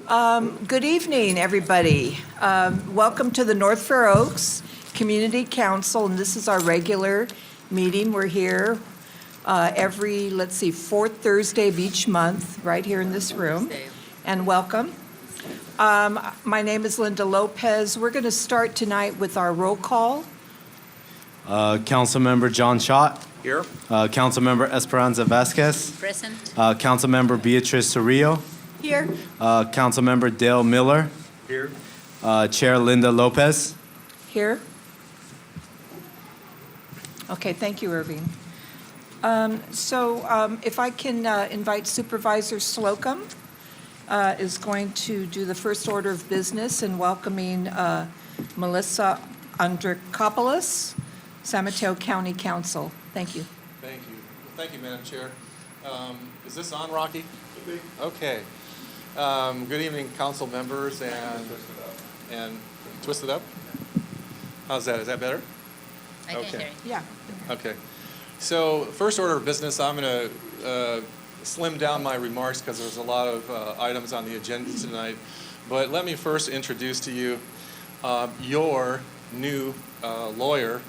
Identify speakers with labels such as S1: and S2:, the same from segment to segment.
S1: Good evening, everybody. Welcome to the North Fair Oaks Community Council, and this is our regular meeting. We're here every, fourth Thursday of each month, right here in this room. And welcome. My name is Linda Lopez. We're going to start tonight with our roll call.
S2: Councilmember John Schott.
S3: Here.
S2: Councilmember Esperanza Vasquez.
S4: Present.
S2: Councilmember Beatrice Cerrillo.
S1: Here.
S2: Councilmember Dale Miller.
S3: Here.
S2: Chair Linda Lopez.
S1: Here. Okay, thank you, Irving. If I can invite Supervisor Slocum is going to do the first order of business in welcoming Melissa Andrikopoulos, San Mateo County Council. Thank you.
S3: Thank you. Thank you, Madam Chair. Is this on, Rocky? Okay. Good evening, council members and twist it up. How's that? Is that better?
S4: I can
S3: Okay.
S4: hear you.
S1: Yeah.
S3: Okay. So first order of business, I'm going to slim down my remarks because there's a lot of items on the agenda tonight. But let me first introduce to you your new lawyer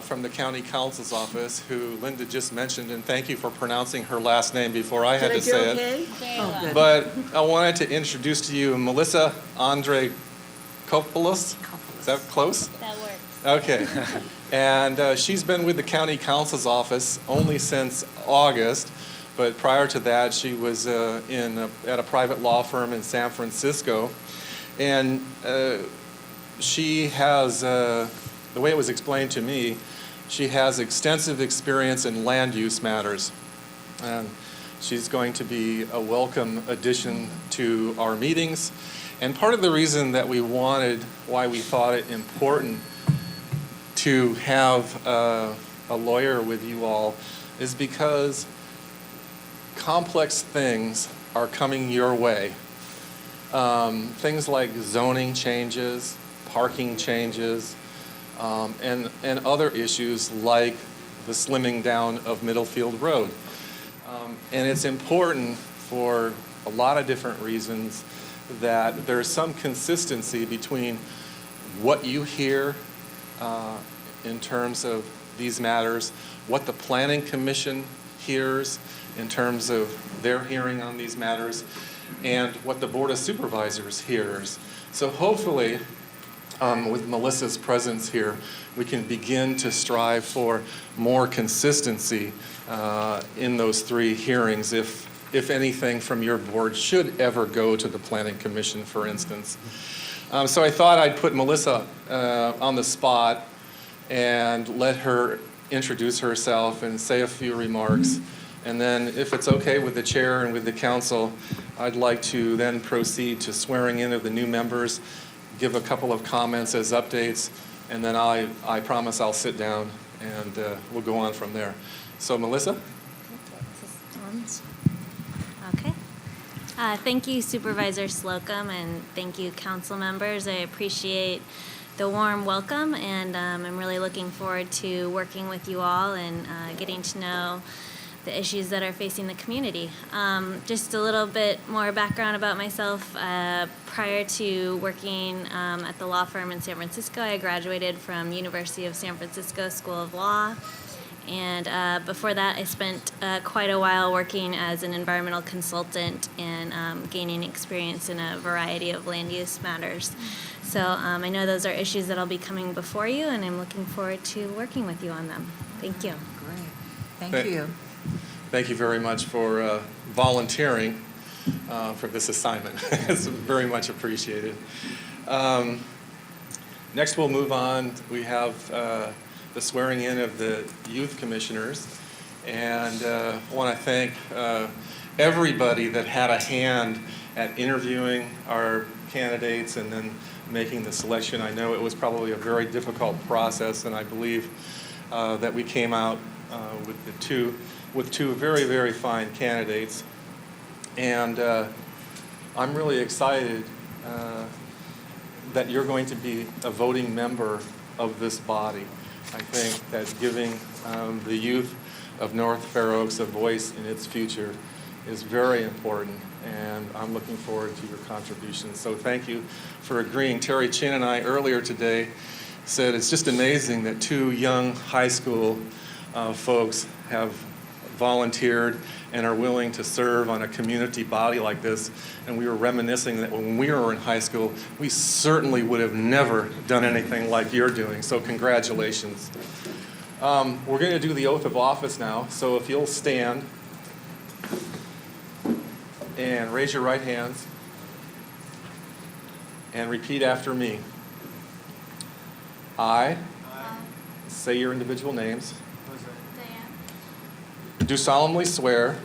S3: from the county counsel's office, who Linda just mentioned, and thank you for pronouncing her last name before I had to say it.
S1: Okay?
S4: Very
S1: Oh,
S4: well.
S1: good.
S3: But I wanted to introduce to you Melissa Andrikopoulos. Is that close?
S4: That works.
S3: Okay. And she's been with the county counsel's office only since August, but prior to that, she was at a private law firm in San Francisco. And she has, the way it was explained to me, she has extensive experience in land use matters. And she's going to be a welcome addition to our meetings. And part of the reason that why we thought it important to have a lawyer with you all is because complex things are coming your way. Things like zoning changes, parking changes, and other issues like the slimming down of Middlefield Road. And it's important for a lot of different reasons that there's some consistency between what you hear in terms of these matters, what the Planning Commission hears in terms of their hearing on these matters, and what the Board of Supervisors hears. So hopefully, with Melissa's presence here, we can begin to strive for more consistency in those three hearings, if anything from your board should ever go to the Planning Commission, for instance. So I thought I'd put Melissa on the spot and let her introduce herself and say a few remarks. And then if it's okay with the chair and with the council, I'd like to then proceed to swearing in of the new members, give a couple of comments as updates, and then I promise I'll sit down and we'll go on from there. So Melissa?
S5: Okay. Thank you, Supervisor Slocum, and thank you, council members. I appreciate the warm welcome, and I'm really looking forward to working with you all and getting to know the issues that are facing the community. Just a little bit more background about myself. Prior to working at the law firm in San Francisco, I graduated from University of San Francisco School of Law. And before that, I spent quite a while working as an environmental consultant and gaining experience in a variety of land use matters. So I know those are issues that I'll be coming before you, and I'm looking forward to working with you on them. Thank you.
S1: Great. Thank you.
S3: Thank you very much for volunteering for this assignment. It's very much appreciated. Next, we'll move on. We have the swearing in of the youth commissioners. And I want to thank everybody that had a hand at interviewing our candidates and then making the selection. I know it was probably a very difficult process, and I believe that we came out with two very, very fine candidates. And I'm really excited that you're going to be a voting member of this body. I think that giving the youth of North Fair Oaks a voice in its future is very important. and I'm looking forward to your contributions. So thank you for agreeing. Terry Chin and I earlier today said it's just amazing that 2 young high school folks have volunteered and are willing to serve on a community body like this. And we were reminiscing that when we were in high school, we certainly would have never done anything like you're doing. So congratulations. We're going to do the oath of office now. So if you'll stand and raise your right hands and repeat after me. I say your individual names. Do solemnly swear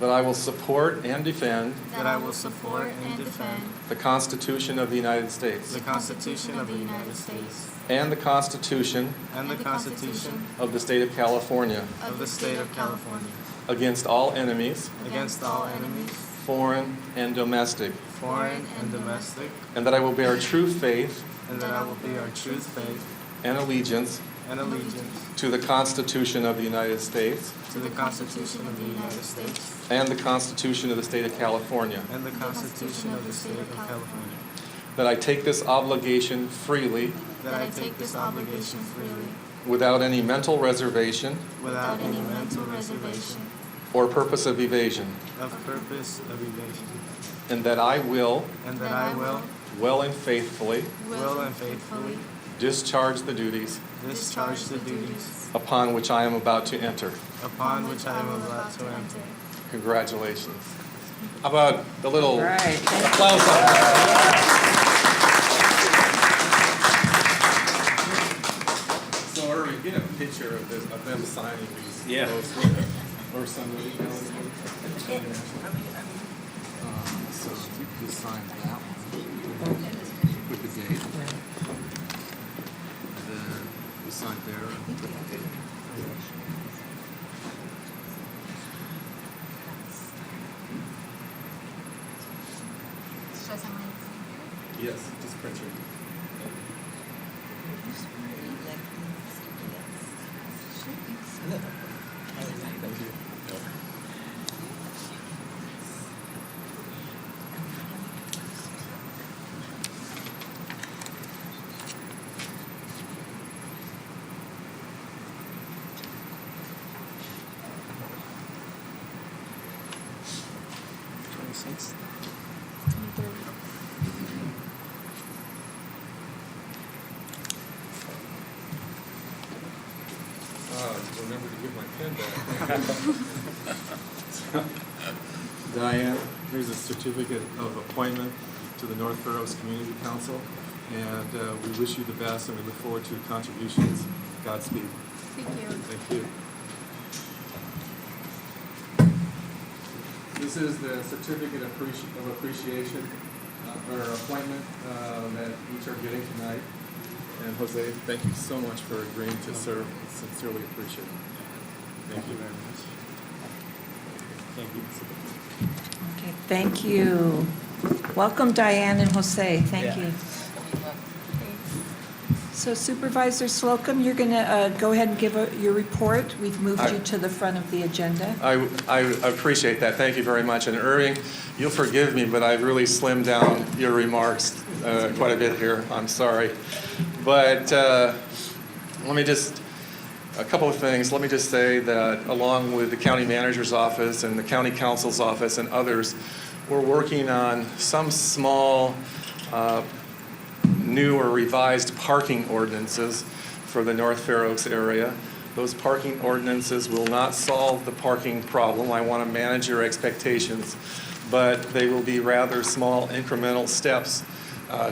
S3: that I will support and defend
S4: That I will support and defend
S3: the Constitution of the United States
S4: the Constitution of the United States
S3: and the Constitution
S4: and the Constitution
S3: of the State of California
S4: of the State of California
S3: against all enemies,
S4: against all enemies,
S3: foreign and domestic,
S4: foreign and domestic,
S3: and that I will bear true faith
S4: and that I will bear true faith
S3: and allegiance
S4: and allegiance
S3: to the Constitution of the United States
S4: to the Constitution of the United States
S3: and the Constitution of the State of California,
S4: and the Constitution of the State of California,
S3: that I take this obligation freely
S4: that I take this obligation freely
S3: without any mental reservation
S4: without any mental reservation
S3: or purpose of evasion,
S4: of purpose of evasion,
S3: and that I will
S4: and that I will
S3: well and faithfully
S4: and faithfully
S3: discharge the duties
S4: discharge the duties
S3: upon which I am about to enter.
S4: upon which I am about to enter.
S3: Congratulations. How about a little
S1: Right.
S3: applause? So Irving, get a picture of this, of them signing these.
S2: Yeah.
S3: oaths, or somebody else. So if you could sign that one with the date. And then you sign there with the date. Yes, just print your. Thank you. Remember to give my pen back. Diane, here's a certificate of appointment to the North Fair Oaks Community Council, and we wish you the best, and we look forward to your contributions. Godspeed.
S4: Thank you.
S3: Thank you. This is the certificate of appreciation, or appointment, that each are getting tonight. And Jose, thank you so much for agreeing to serve. Sincerely appreciate it. Thank you very much. Thank you.
S1: Okay, thank you. Welcome, Diane and Jose. Thank you. So Supervisor Slocum, you're going to go ahead and give your report. We've moved you to the front of the agenda.
S3: I appreciate that. Thank you very much. And Irving, you'll forgive me, but I've really slimmed down your remarks quite a bit here. I'm sorry. But a couple of things. Let me just say that along with the county manager's office and the county council's office and others, we're working on some small new or revised parking ordinances for the North Fair Oaks area. Those parking ordinances will not solve the parking problem. I want to manage your expectations, but they will be rather small incremental steps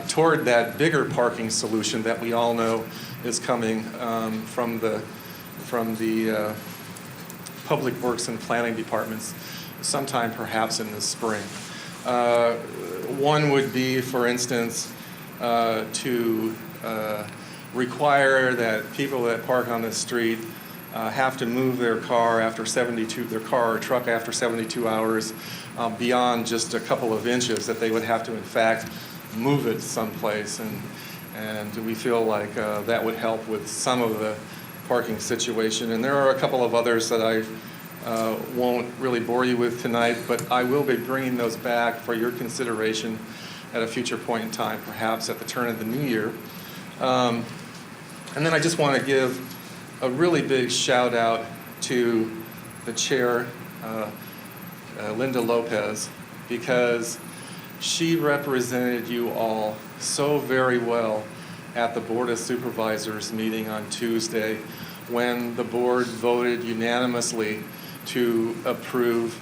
S3: toward that bigger parking solution that we all know is coming from the Public Works and Planning Departments sometime perhaps in the spring. One would be, for instance, to require that people that park on the street have to move their car or truck after 72 hours beyond just a couple of inches, that they would have to in fact move it someplace, and we feel like that would help with some of the parking situation. And there are a couple of others that I've won't really bore you with tonight, but I will be bringing those back for your consideration at a future point in time, perhaps at the turn of the new year. And then I just want to give a really big shout out to the chair, Linda Lopez, because she represented you all so very well at the Board of Supervisors meeting on Tuesday when the board voted unanimously to approve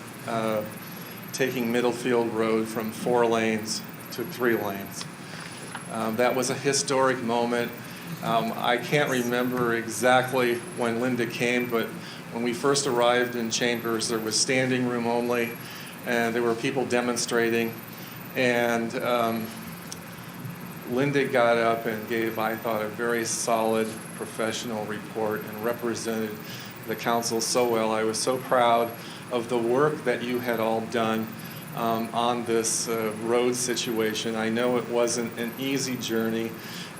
S3: taking Middlefield Road from 4 lanes to 3 lanes. That was a historic moment. I can't remember exactly when Linda came, but when we first arrived in Chambers, there was standing room only, and there were people demonstrating. And Linda got up and gave, I thought, a very solid professional report and represented the council so well. I was so proud of the work that you had all done on this road situation. I know it wasn't an easy journey,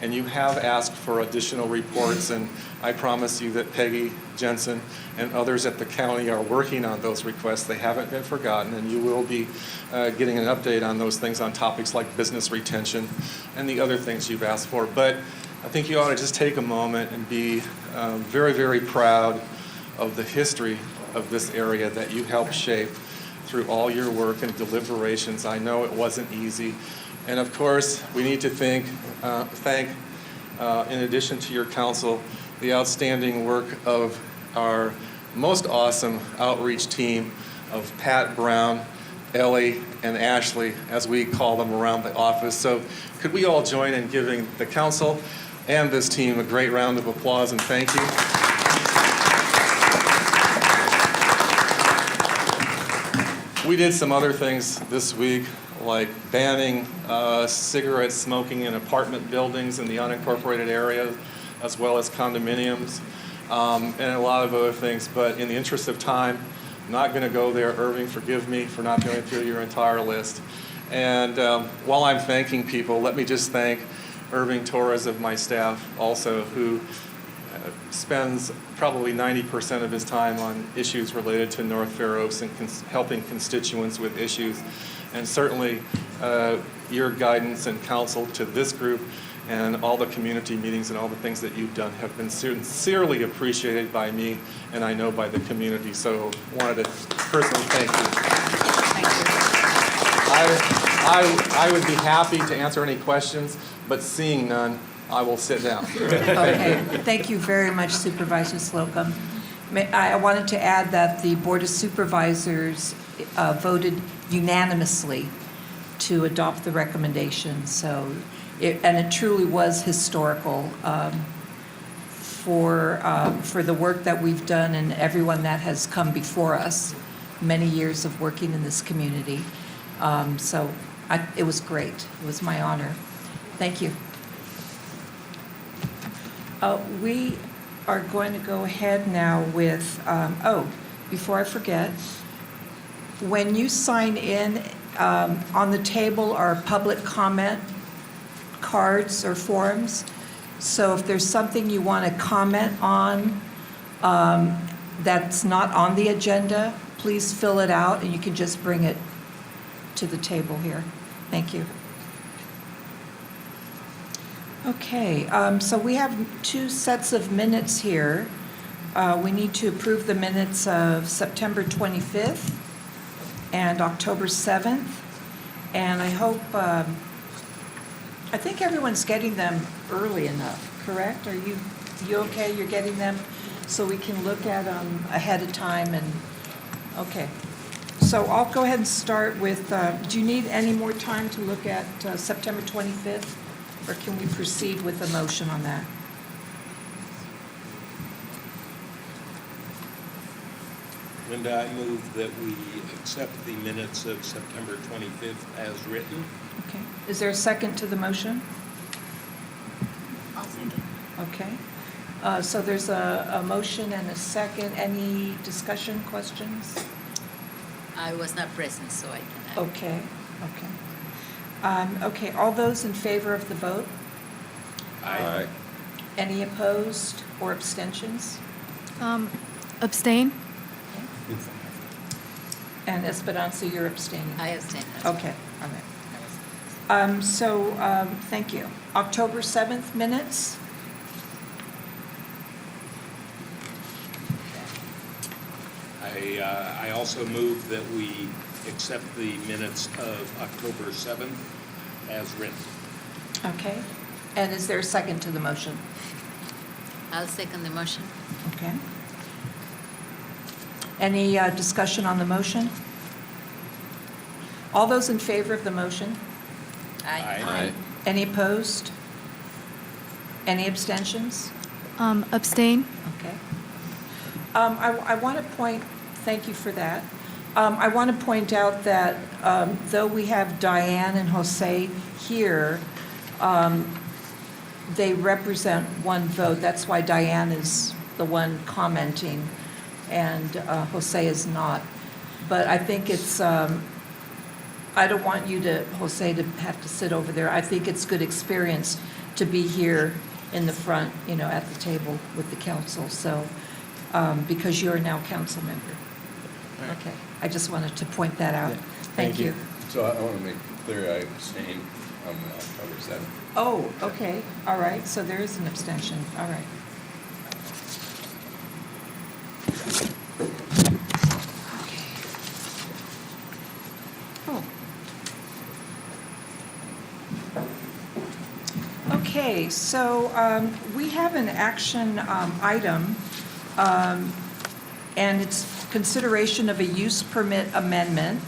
S3: and you have asked for additional reports, and I promise you that Peggy Jensen and others at the county are working on those requests. They haven't been forgotten, and you will be getting an update on those things, on topics like business retention and the other things you've asked for. But I think you ought to just take a moment and be very, very proud of the history of this area that you helped shape through all your work and deliberations. I know it wasn't easy. And of course, we need to thank, in addition to your council, the outstanding work of our most awesome outreach team of Pat Brown, Ellie, and Ashley, as we call them around the office. So could we all join in giving the council and this team a great round of applause and thank you? We did some other things this week, like banning cigarette smoking in apartment buildings in the unincorporated area, as well as condominiums, and a lot of other things. But in the interest of time, I'm not going to go there. Irving, forgive me for not going through your entire list. And while I'm thanking people, let me just thank Irving Torres of my staff also, who spends probably 90% of his time on issues related to North Fair Oaks and helping constituents with issues. And certainly your guidance and counsel to this group and all the community meetings and all the things that you've done have been sincerely appreciated by me and I know by the community. So wanted to personally thank you.
S1: Thank you.
S3: I would be happy to answer any questions, but seeing none, I will sit down.
S1: Okay, thank you very much, Supervisor Slocum. I wanted to add that the Board of Supervisors voted unanimously to adopt the recommendation. So, it truly was historical for the work that we've done and everyone that has come before us, many years of working in this community. It was great. It was my honor. Thank you. We are going to go ahead now with, before I forget, when you sign in, on the table are public comment cards or forms. So if there's something you want to comment on that's not on the agenda, please fill it out and you can just bring it to the table here. Thank you. Okay, so we have 2 sets of minutes here. We need to approve the minutes of September 25th and October 7th. And I hope, I think everyone's getting them early enough, correct? Are you okay? You're getting them so we can look at them ahead of time and, okay. So I'll go ahead and start with, do you need any more time to look at September 25th? Or can we proceed with a motion on that?
S6: Linda, I move that we accept the minutes of September 25th as written.
S1: Okay. Is there a second to the motion?
S5: I'll second.
S1: Okay. So there's a motion and a second. Any discussion, questions?
S7: I was not present, so I cannot.
S1: Okay, okay. Okay, all those in favor of the vote?
S6: Aye.
S1: Any opposed or abstentions?
S4: Abstain?
S1: Okay. And Esperanza, you're abstaining?
S7: I abstain. as well.
S1: Okay, all right.
S7: I was-
S1: Thank you. October 7th minutes?
S6: I also move that we accept the minutes of October 7th as written.
S1: Okay. And is there a second to the motion?
S7: I'll second the motion.
S1: Okay. Any discussion on the motion? All those in favor of the motion?
S6: Aye.
S1: Any opposed? Any abstentions?
S4: Abstain?
S1: Okay. I want to point, thank you for that. I want to point out that though we have Diane and Jose here, they represent one vote. That's why Diane is the one commenting and Jose is not. But I think it's, I don't want you to, Jose, to have to sit over there. I think it's good experience to be here in the front, you know, at the table with the council, so, because you're now council member. Okay, I just wanted to point that out.
S2: Yeah.
S1: Thank you.
S8: So I want to make clear I abstain on October 7th.
S1: Oh, okay, all right, so there is an abstention, all right. Oh. Okay, so we have an action item, and it's consideration of a use permit amendment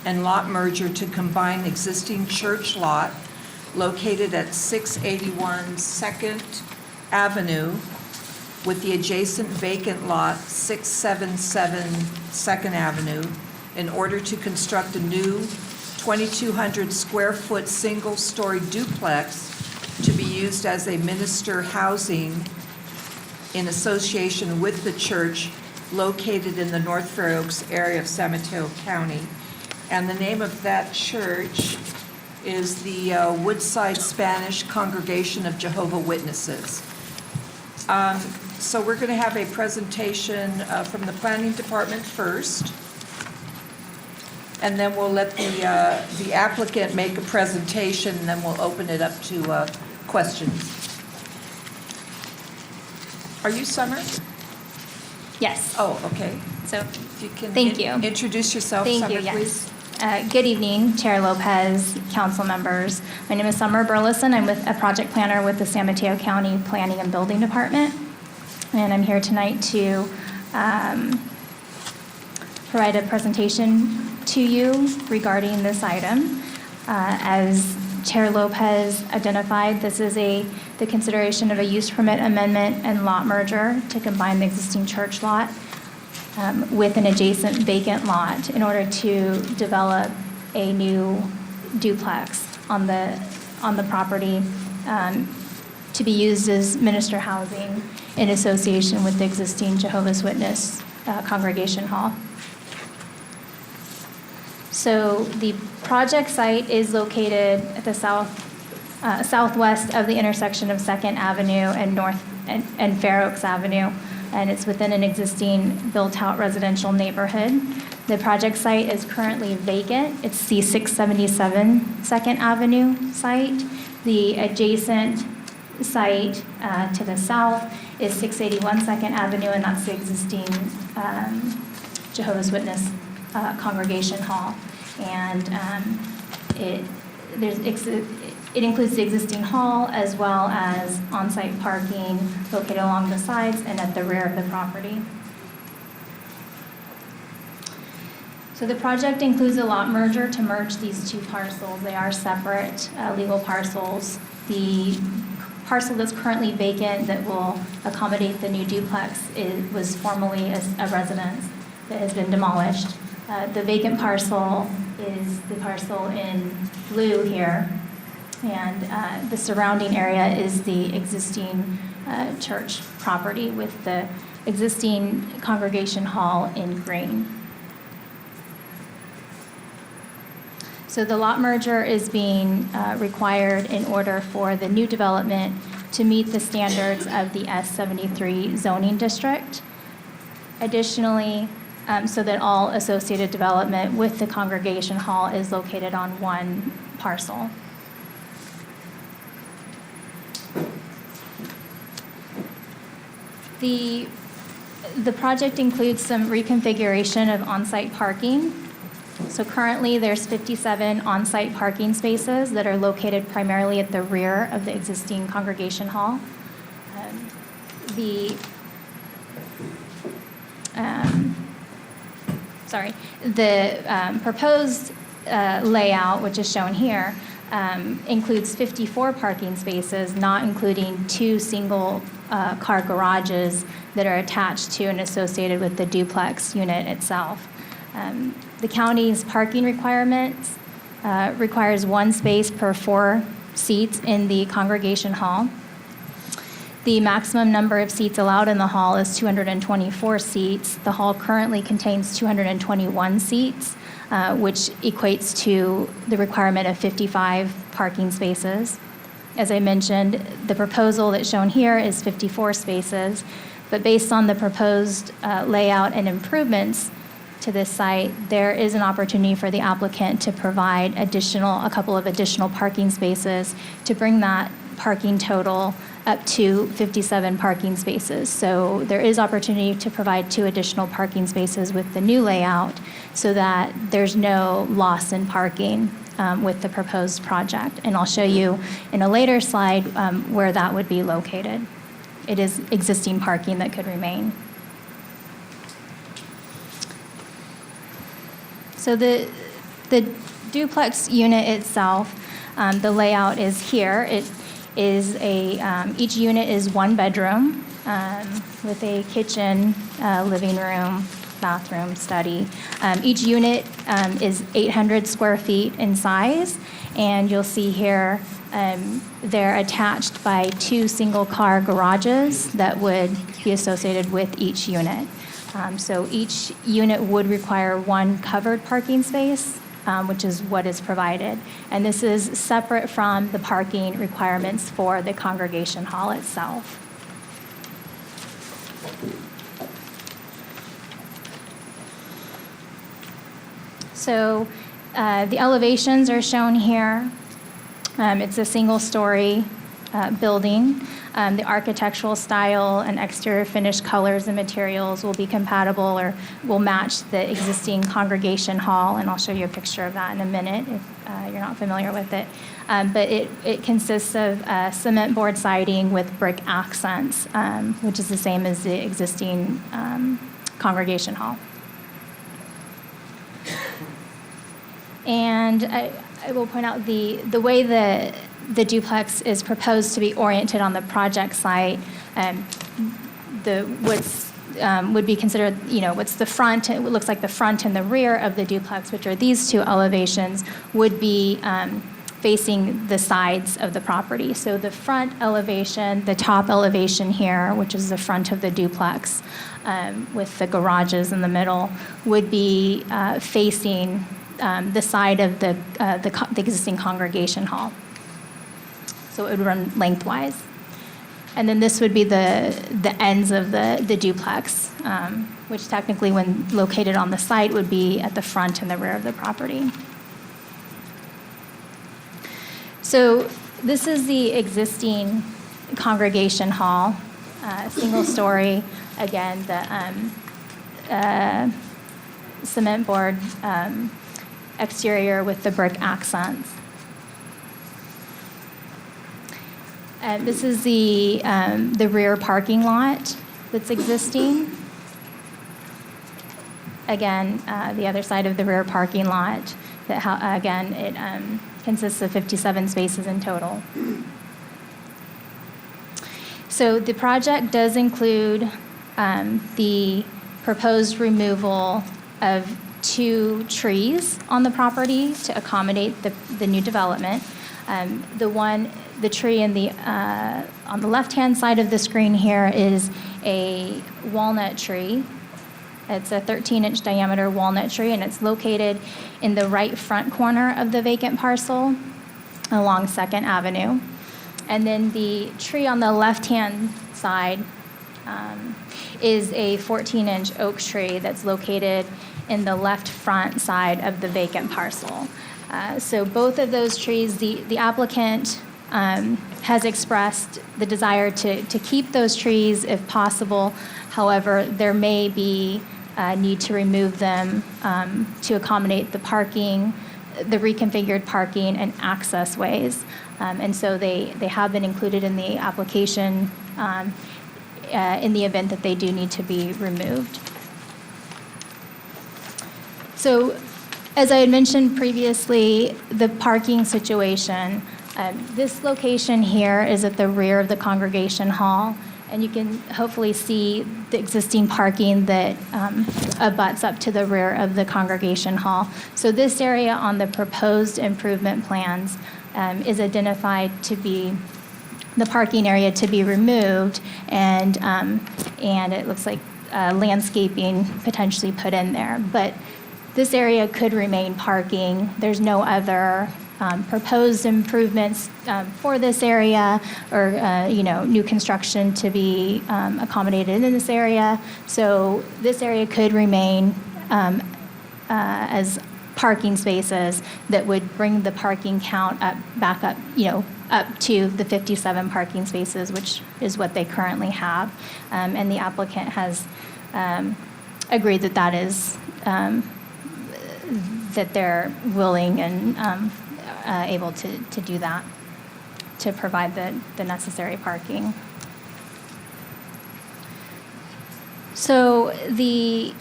S1: and lot merger to combine existing church lot located at 681 Second Avenue with the adjacent vacant lot 677 Second Avenue in order to construct a new 2,200 square foot single-story duplex to be used as a minister housing in association with the church located in the North Fair Oaks area of San Mateo County. And the name of that church is the Woodside Spanish Congregation of Jehovah Witnesses. So we're going to have a presentation from the planning department first, and then we'll let the applicant make a presentation, and then we'll open it up to questions. Are you Summer?
S9: Yes.
S1: Oh, okay.
S9: So,
S1: If you can
S9: Thank you.
S1: introduce yourself,
S9: thank
S1: Summer,
S9: you,
S1: please.
S9: yes. Good evening, Chair Lopez, council members. My name is Summer Burleson. I'm with a project planner with the San Mateo County Planning and Building Department. And I'm here tonight to provide a presentation to you regarding this item. As Chair Lopez identified, this is the consideration of a use permit amendment and lot merger to combine the existing church lot with an adjacent vacant lot in order to develop a new duplex on the property to be used as minister housing in association with the existing Jehovah's Witness congregation hall. So the project site is located at the southwest of the intersection of 2nd Avenue and Fair Oaks Avenue, and it's within an existing built-out residential neighborhood. The project site is currently vacant. It's the 677 2nd Avenue site. The adjacent site to the south is 681 2nd Avenue, and that's the existing Jehovah's Witness congregation hall. And it includes the existing hall as well as on-site parking located along the sides and at the rear of the property. So the project includes a lot merger to merge these two parcels. They are separate legal parcels. The parcel that's currently vacant that will accommodate the new duplex was formerly a residence that has been demolished. The vacant parcel is the parcel in blue here, and the surrounding area is the existing church property with the existing congregation hall in green. So the lot merger is being required in order for the new development to meet the standards of the S73 zoning district. Additionally, so that all associated development with the congregation hall is located on one parcel. The project includes some reconfiguration of on-site parking. So currently, there's 57 on-site parking spaces that are located primarily at the rear of the existing congregation hall. The proposed layout, which is shown here, includes 54 parking spaces, not including 2 single car garages that are attached to and associated with the duplex unit itself. The county's parking requirements requires 1 space per 4 seats in the congregation hall. The maximum number of seats allowed in the hall is 224 seats. The hall currently contains 221 seats, which equates to the requirement of 55 parking spaces. As I mentioned, the proposal that's shown here is 54 spaces, but based on the proposed layout and improvements to this site, there is an opportunity for the applicant to provide a couple of additional parking spaces to bring that parking total up to 57 parking spaces. So there is opportunity to provide 2 additional parking spaces with the new layout so that there's no loss in parking with the proposed project. And I'll show you in a later slide where that would be located. It is existing parking that could remain. So the duplex unit itself, the layout is here. It is each unit is 1 bedroom with a kitchen, living room, bathroom, study. Each unit is 800 square feet in size, and you'll see here they're attached by 2 single-car garages that would be associated with each unit. So each unit would require 1 covered parking space, which is what is provided. And this is separate from the parking requirements for the congregation hall itself. So the elevations are shown here. It's a single-story building. The architectural style and exterior finish colors and materials will be compatible or will match the existing congregation hall, and I'll show you a picture of that in a minute if you're not familiar with it. But it consists of cement board siding with brick accents, which is the same as the existing congregation hall. And I will point out the way the duplex is proposed to be oriented on the project site. Would be considered, what's the front, it looks like the front and the rear of the duplex, which are these 2 elevations, would be facing the sides of the property. So the front elevation, the top elevation here, which is the front of the duplex with the garages in the middle, would be facing the side of the existing congregation hall. So it would run lengthwise. And then this would be the ends of the duplex, which technically, when located on the site, would be at the front and the rear of the property. So this is the existing congregation hall, single story. Again, the cement board exterior with the brick accents. This is the rear parking lot that's existing. Again, the other side of the rear parking lot, again, it consists of 57 spaces in total. So the project does include the proposed removal of 2 trees on the property to accommodate the new development. The tree on the left-hand side of the screen here is a walnut tree. It's a 13-inch diameter walnut tree, and it's located in the right front corner of the vacant parcel along 2nd Avenue. And then the tree on the left-hand side is a 14-inch oak tree that's located in the left front side of the vacant parcel. So both of those trees, the applicant has expressed the desire to keep those trees if possible. However, there may be a need to remove them to accommodate the parking, the reconfigured parking and access ways. And so they have been included in the application in the event that they do need to be removed. So, as I had mentioned previously, the parking situation, this location here is at the rear of the congregation hall, and you can hopefully see the existing parking that abuts up to the rear of the congregation hall. So this area on the proposed improvement plans is identified to be the parking area to be removed, and it looks like landscaping potentially put in there. But this area could remain parking. There's no other proposed improvements for this area or, new construction to be accommodated in this area. So this area could remain as parking spaces that would bring the parking count back up to the 57 parking spaces, which is what they currently have. And the applicant has agreed that that is that they're willing and able to do that, to provide the necessary parking. So the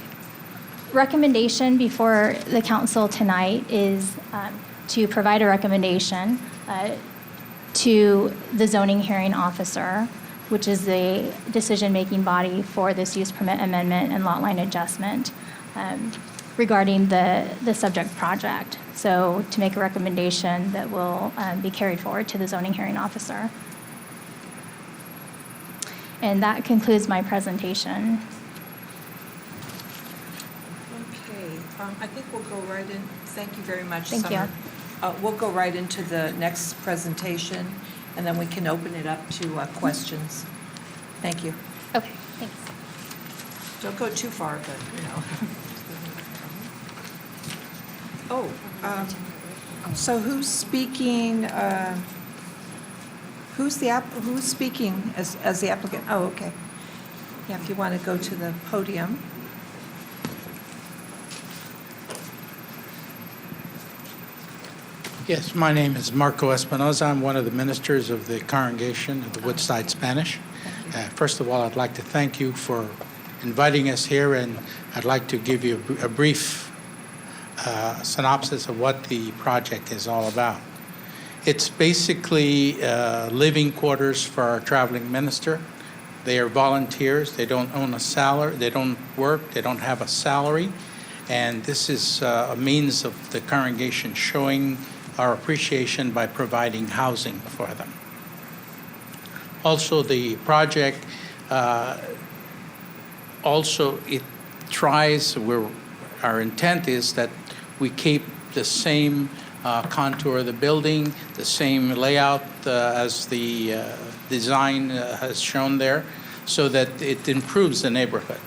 S9: recommendation before the council tonight is to provide a recommendation to the zoning hearing officer, which is the decision-making body for this use permit amendment and lot line adjustment, regarding the subject project. So to make a recommendation that will be carried forward to the zoning hearing officer. And that concludes my presentation.
S1: Okay, I think we'll go right in. Thank you very much,
S9: Thank you.
S1: Summer. We'll go right into the next presentation, and then we can open it up to questions. Thank you.
S9: Okay, thanks.
S1: Don't go too far, but, so who's speaking, who's speaking as the applicant? Oh, okay. Yeah, if you want to go to the podium.
S10: Yes, my name is Marco Espinoza. I'm one of the ministers of the congregation of the Woodside Spanish. First of all, I'd like to thank you for inviting us here, and I'd like to give you a brief synopsis of what the project is all about. It's basically living quarters for our traveling minister. They are volunteers. They don't own a salary. They don't work. They don't have a salary. And this is a means of the congregation showing our appreciation by providing housing for them. Also, the project it tries, our intent is that we keep the same contour of the building, the same layout as the design has shown there, so that it improves the neighborhood.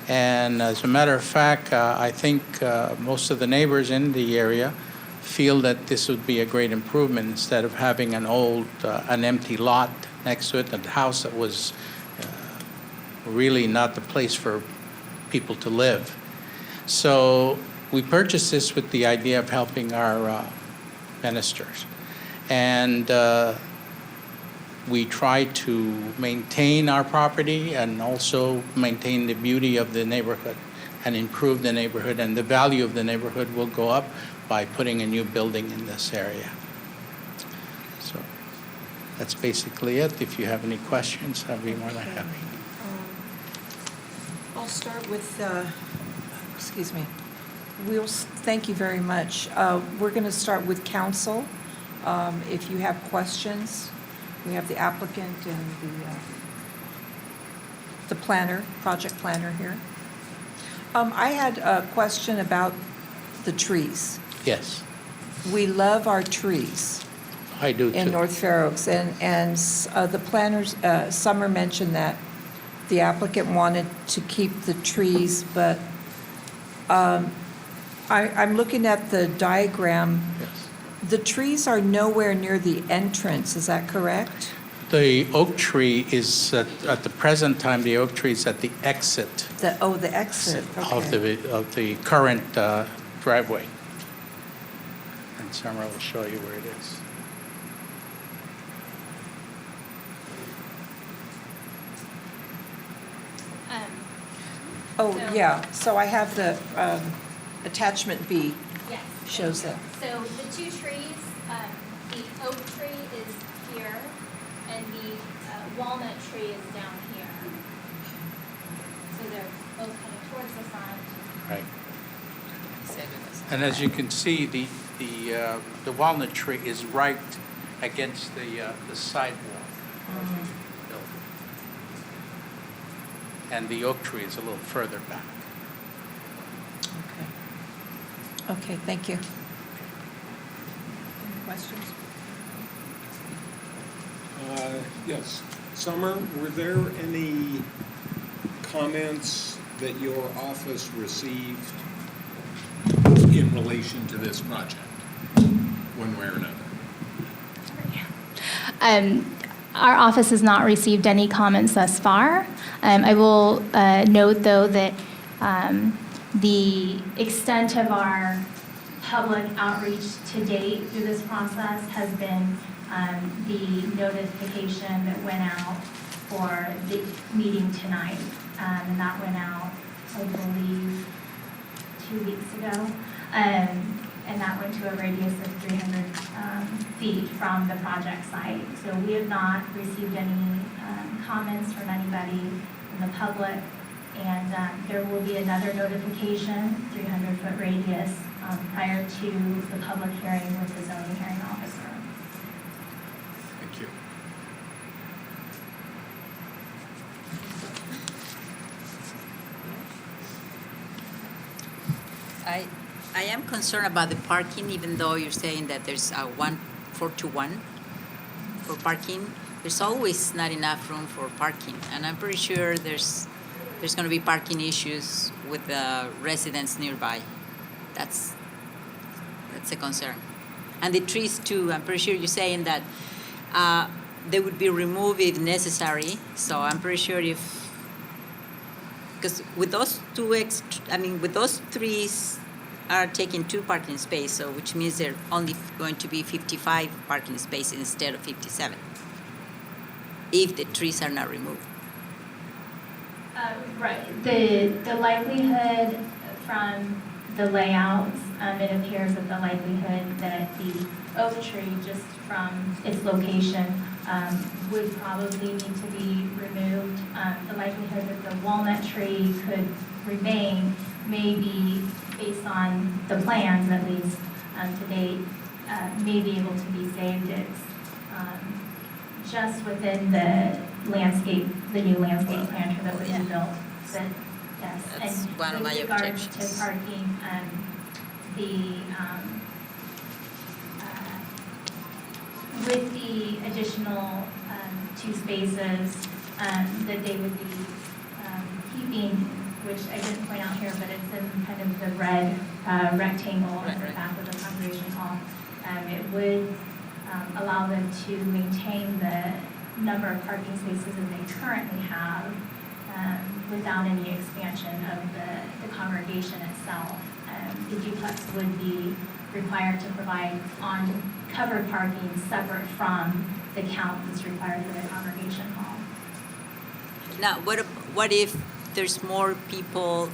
S10: And as a matter of fact, I think most of the neighbors in the area feel that this would be a great improvement instead of having an empty lot next to it, a house that was really not the place for people to live. So we purchased this with the idea of helping our ministers. And we try to maintain our property and also maintain the beauty of the neighborhood and improve the neighborhood. And the value of the neighborhood will go up by putting a new building in this area. So that's basically it. If you have any questions, I'd be more than happy.
S1: I'll start with, excuse me. Thank you very much. We're going to start with council. If you have questions, we have the applicant and the planner, project planner here. I had a question about the trees.
S10: Yes,
S1: We love our trees
S10: I do too.
S1: in North Fair Oaks, and the planners, Summer mentioned that the applicant wanted to keep the trees, but I'm looking at the diagram.
S10: Yes.
S1: The trees are nowhere near the entrance, is that correct?
S10: The oak tree is, at the present time, the oak tree is at the exit
S1: The exit, okay.
S10: of the current driveway. And Summer will show you where it is.
S1: Oh, yeah, so I have the attachment B,
S9: Yes.
S1: shows that.
S9: So the two trees, the oak tree is here, and the walnut tree is down here. So they're both coming towards the front.
S10: Right. And as you can see, the walnut tree is right against the sidewalk of the building. And the oak tree is a little further back.
S1: Okay. Okay, thank you. Any questions?
S11: Yes. Summer, were there any comments that your office received in relation to this project, one way or another?
S9: Our office has not received any comments thus far. I will note, though, that the extent of our public outreach to date through this process has been the notification that went out for the meeting tonight. And that went out, I believe, 2 weeks ago. And that went to a radius of 300 feet from the project site. So we have not received any comments from anybody in the public. And there will be another notification, 300-foot radius, prior to the public hearing with the zoning hearing officer.
S11: Thank you.
S7: I am concerned about the parking, even though you're saying that there's a 4-to-1 for parking. There's always not enough room for parking, and I'm pretty sure there's going to be parking issues with the residents nearby. That's a concern. And the trees too. I'm pretty sure you're saying that they would be removed if necessary. So I'm pretty sure because with those with those trees are taking 2 parking spaces, so which means they're only going to be 55 parking spaces instead of 57, if the trees are not removed.
S9: Right. The likelihood from the layouts, it appears that the likelihood that the oak tree, just from its location, would probably need to be removed. The likelihood that the walnut tree could remain may be, based on the plans at least to date, may be able to be saved. It's just within the landscape, the new landscape planter that was built. But yes,
S7: That's
S9: and
S7: one of my
S9: with regards
S7: objections.
S9: to parking, with the additional 2 spaces that they would be keeping, which I didn't point out here, but it's in kind of the red rectangle at the back of the congregation hall. It would allow them to maintain the number of parking spaces that they currently have without any expansion of the congregation itself. The duplex would be required to provide on covered parking separate from the count that's required for the congregation hall.
S7: Now, what if there's more people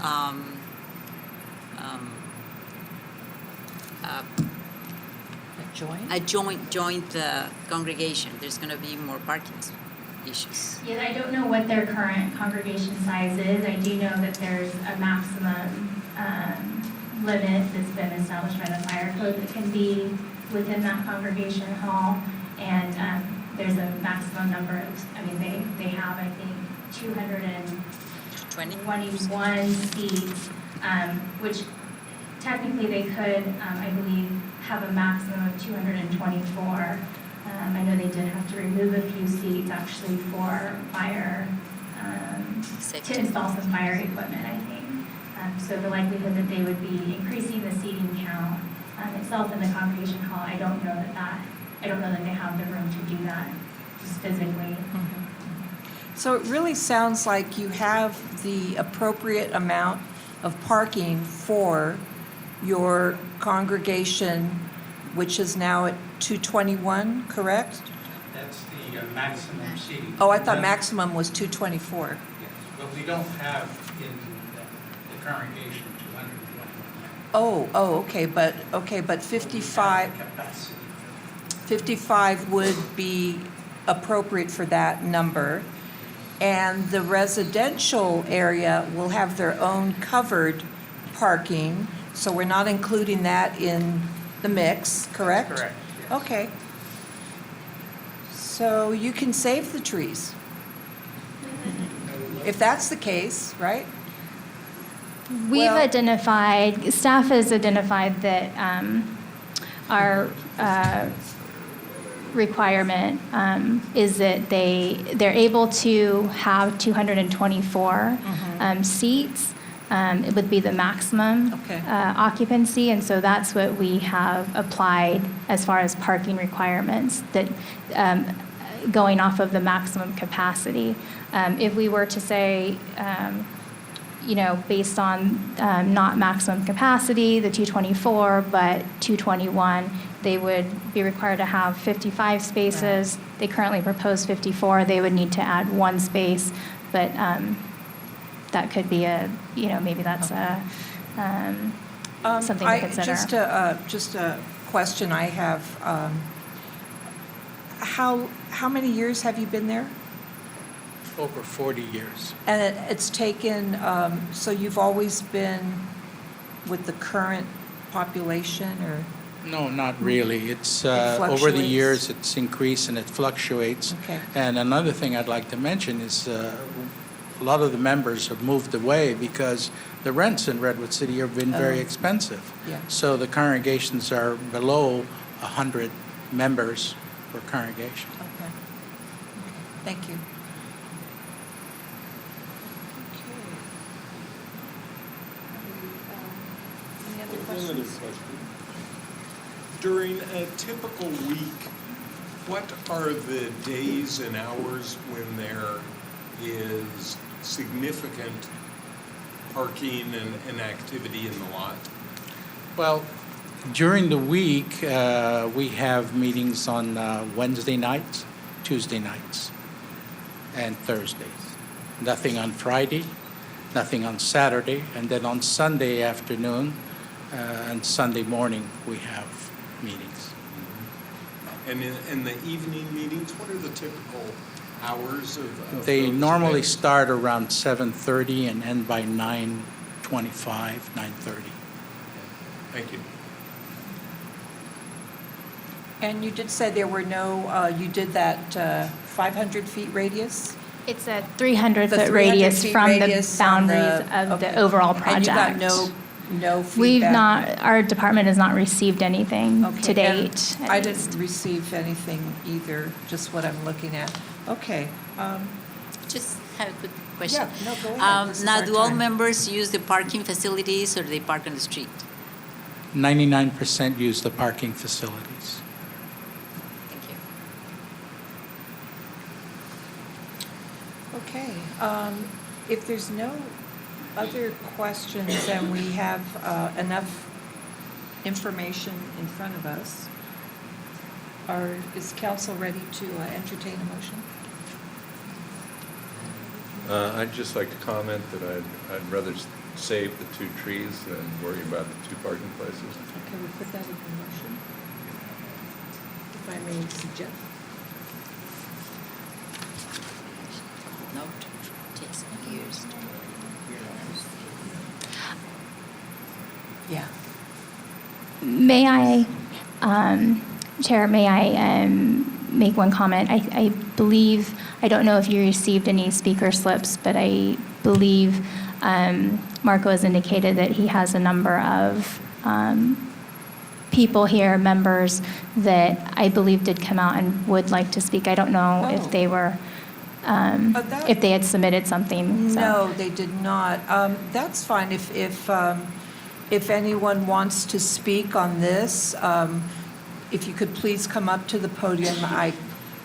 S7: join the congregation? There's going to be more parking issues.
S9: Yeah, I don't know what their current congregation size is. I do know that there's a maximum limit that's been established by the fire code that can be within that congregation hall. And there's a maximum number of, they have, I think, 221 seats, which technically they could, I believe, have a maximum of 224. I know they did have to remove a few seats actually for fire
S7: Safety.
S9: to install some fire equipment, I think. So the likelihood that they would be increasing the seating count itself in the congregation hall, I don't know that they have the room to do that just physically.
S1: So it really sounds like you have the appropriate amount of parking for your congregation, which is now at 221, correct?
S10: That's the maximum seating.
S1: Oh, I thought maximum was 224.
S10: Yes, but we don't have in the congregation 221.
S1: Okay, but 55,
S10: Capacity.
S1: 55 would be appropriate for that number. And the residential area will have their own covered parking, so we're not including that in the mix, correct?
S10: Correct, yes.
S1: Okay. So you can save the trees. If that's the case, right?
S9: We've
S1: Well-
S9: identified, staff has identified that our requirement is that they're able to have 224 seats. It would be the maximum
S1: Okay.
S9: occupancy, and so that's what we have applied as far as parking requirements, that going off of the maximum capacity. If we were to say, based on not maximum capacity, the 224, but 221, they would be required to have 55 spaces. They currently propose 54. They would need to add one space, but that could be maybe that's something to consider.
S1: Just a question I have. How many years have you been there?
S10: Over 40 years.
S1: And it's taken, so you've always been with the current population, or?
S10: No, not really. It's,
S1: It
S10: over the
S1: fluctuates.
S10: years, it's increased and it fluctuates.
S1: Okay.
S10: And another thing I'd like to mention is a lot of the members have moved away because the rents in Redwood City have been very
S1: Oh.
S10: expensive.
S1: Yeah.
S10: So the congregations are below 100 members per congregation.
S1: Okay. Thank you. Any other questions?
S11: During a typical week, what are the days and hours when there is significant parking and activity in the lot?
S10: Well, during the week, we have meetings on Wednesday nights, Tuesday nights, and Thursdays. Nothing on Friday, nothing on Saturday, and then on Sunday afternoon and Sunday morning, we have meetings.
S11: And in the evening meetings, what are the typical hours of
S10: They
S11: those
S10: normally
S11: events?
S10: start around 7:30 and end by 9:25, 9:30.
S11: Thank you.
S1: And you did say there were no, you did that 500 feet radius?
S9: It's a
S1: The
S9: 300-foot
S1: 300
S9: radius
S1: feet
S9: from the
S1: radius on
S9: boundaries of
S1: okay.
S9: the overall project.
S1: And you got no feedback?
S9: We've not, our department has not received anything
S1: Okay,
S9: to
S1: and
S9: date.
S1: I didn't receive anything either, just what I'm looking at. Okay.
S7: Just have a quick question.
S1: Yeah, no, go ahead. This is
S7: Now,
S1: our
S7: do all
S1: time.
S7: members use the parking facilities or they park on the street?
S10: 99% use the parking facilities.
S7: Thank you.
S1: Okay. If there's no other questions, then we have enough information in front of us. Is council ready to entertain a motion?
S8: I'd just like to comment that I'd rather save the 2 trees than worry about the 2 parking places.
S1: Okay, we put that in the motion. If I may suggest.
S7: Note, takes years.
S1: Yeah.
S9: May I, Chair, may I make one comment? I believe, I don't know if you received any speaker slips, but I believe Marco has indicated that he has a number of people here, members, that I believe did come out and would like to speak. I don't know
S1: Oh.
S9: if they were if they had submitted something. So.
S1: No, they did not. That's fine. If anyone wants to speak on this, if you could please come up to the podium.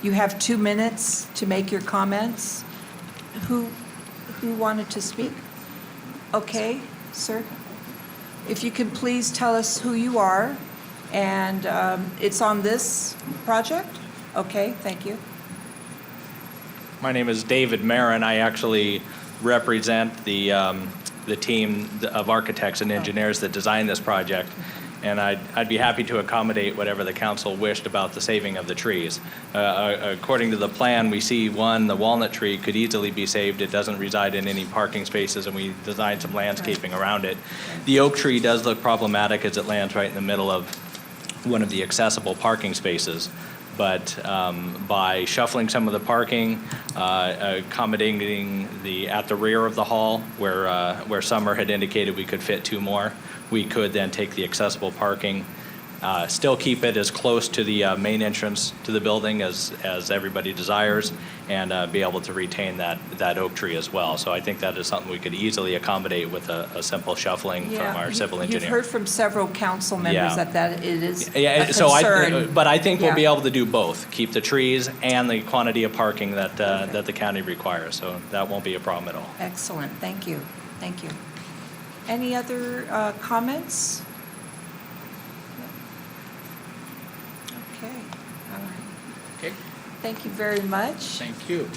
S1: You have 2 minutes to make your comments. Who wanted to speak? Okay, sir. If you can please tell us who you are, and it's on this project? Okay, thank you.
S12: My name is David Marin. I actually represent the team of architects and engineers that designed this project, and I'd be happy to accommodate whatever the council wished about the saving of the trees. According to the plan, we see the walnut tree could easily be saved. It doesn't reside in any parking spaces, and we designed some landscaping around it. The oak tree does look problematic as it lands right in the middle of one of the accessible parking spaces. But by shuffling some of the parking, accommodating at the rear of the hall where Summer had indicated we could fit 2 more, we could then take the accessible parking, still keep it as close to the main entrance to the building as everybody desires, and be able to retain that oak tree as well. So I think that is something we could easily accommodate with a simple shuffling from our civil engineer.
S1: You've heard from several council members
S12: Yeah.
S1: that it is a
S12: Yeah,
S1: concern.
S12: but I think we'll
S1: Yeah.
S12: be able to do both, keep the trees and the quantity of parking that the county requires, so that won't be a problem at all.
S1: Excellent, thank you, thank you. Any other comments? Okay, all right.
S10: Okay,
S1: Thank you very much.
S10: thank you.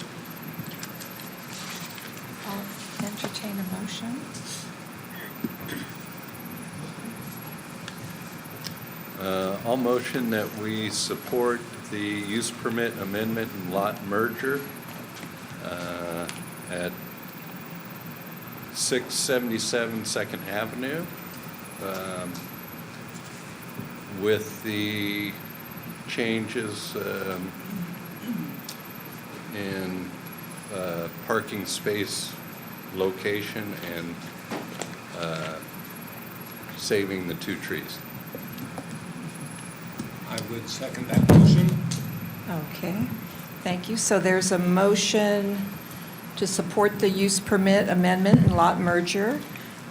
S1: I'll entertain a motion.
S8: I'll motion that we support the use permit amendment and lot merger at 677 Second Avenue with the changes in parking space location and saving the 2 trees.
S11: I would second that motion.
S1: Okay, thank you. So there's a motion to support the use permit amendment and lot merger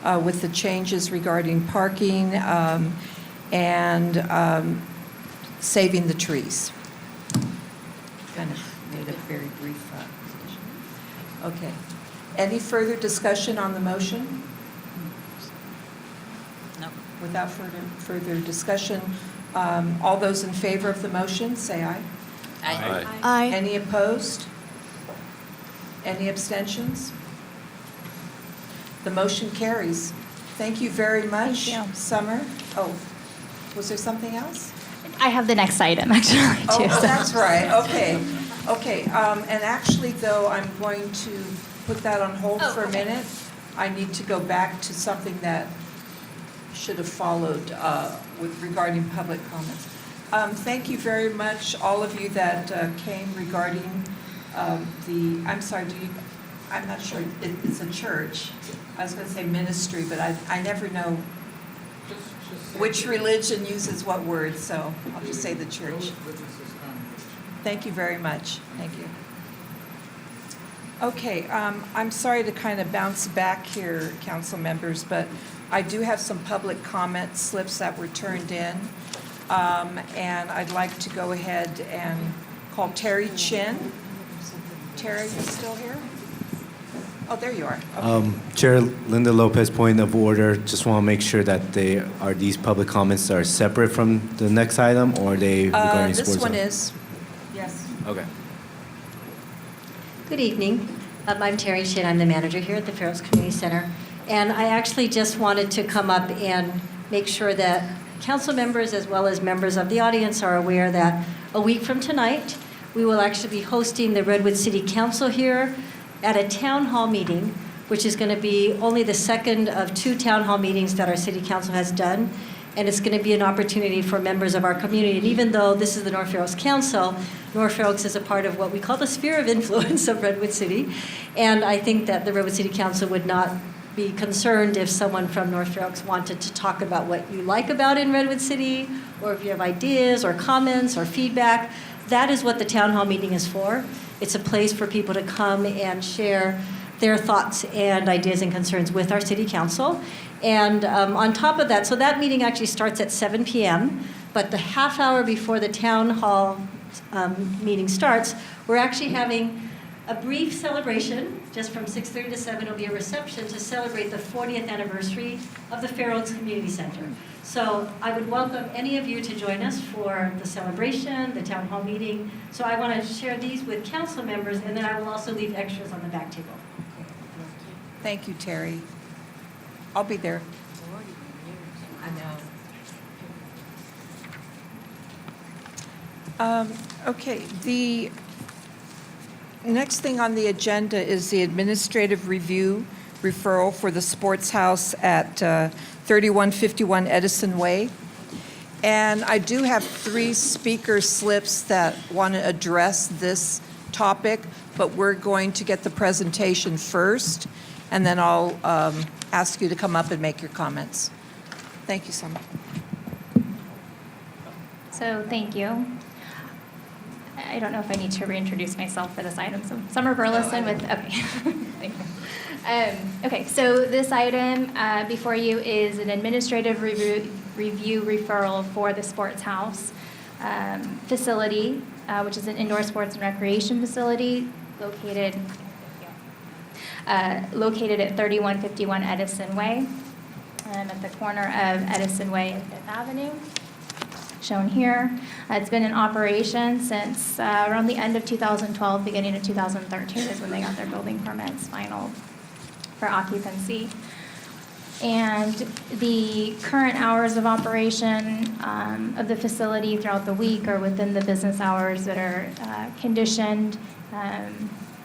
S1: with the changes regarding parking and saving the trees. Kind of made a very brief position. Okay. Any further discussion on the motion?
S7: No.
S1: Without further discussion, all those in favor of the motion, say aye.
S7: Aye.
S8: Aye.
S1: Any opposed? Any abstentions? The motion carries. Thank you very much,
S9: Thank you.
S1: Summer. Oh, was there something else?
S9: I have the next item, actually,
S1: Oh,
S9: too. so-
S1: that's right, okay. Okay, and actually, though, I'm going to put that on hold for a minute. I need to go back to something that should have followed regarding public comments. Thank you very much, all of you that came regarding I'm sorry, I'm not sure, it's a church. I was going to say ministry, but I never know which religion uses what word, so I'll just say the church. Thank you very much. Thank you. Okay, I'm sorry to kind of bounce back here, council members, but I do have some public comment slips that were turned in. And I'd like to go ahead and call Terry Chin. Terry, you still here? Oh, there you are. Okay.
S2: Chair Linda Lopez, point of order. Just want to make sure that these public comments are separate from the next item, or are they regarding sports?
S1: This one
S2: zone?
S1: is, yes.
S2: Okay.
S13: Good evening. I'm Terry Shin. I'm the manager here at the Fair Oaks Community Center. And I actually just wanted to come up and make sure that council members as well as members of the audience are aware that a week from tonight, we will actually be hosting the Redwood City Council here at a town hall meeting, which is going to be only the second of 2 town hall meetings that our city council has done. And it's going to be an opportunity for members of our community. And even though this is the North Fair Oaks Council, North Fair Oaks is a part of what we call the sphere of influence of Redwood City. And I think that the Redwood City Council would not be concerned if someone from North Fair Oaks wanted to talk about what you like about in Redwood City, or if you have ideas or comments or feedback. That is what the town hall meeting is for. it's a place for people to come and share their thoughts and ideas and concerns with our city council. And on top of that, so that meeting actually starts at 7 p.m., but the half hour before the town hall meeting starts, we're actually having a brief celebration, just from 6:30 to 7. It'll be a reception to celebrate the 40th anniversary of the Fair Oaks Community Center. So I would welcome any of you to join us for the celebration, the town hall meeting. So I want to share these with council members, and then I will also leave extras on the back table.
S1: Thank you, Terry. I'll be there.
S7: I know.
S1: Okay, the next thing on the agenda is the administrative review referral for the sports house at 3151 Edison Way. And I do have 3 speaker slips that want to address this topic, but we're going to get the presentation first, and then I'll ask you to come up and make your comments. Thank you, Summer.
S9: So thank you. I don't know if I need to reintroduce myself for this item. So Summer Burleson with, okay. Thank you. Okay, so this item before you is an administrative review referral for the sports house facility, which is an indoor sports and recreation facility located at 3151 Edison Way, at the corner of Edison Way and Fifth Avenue, shown here. It's been in operation since around the end of 2012, beginning of 2013 is when they got their building permits final for occupancy. And the current hours of operation of the facility throughout the week are within the business hours that are conditioned.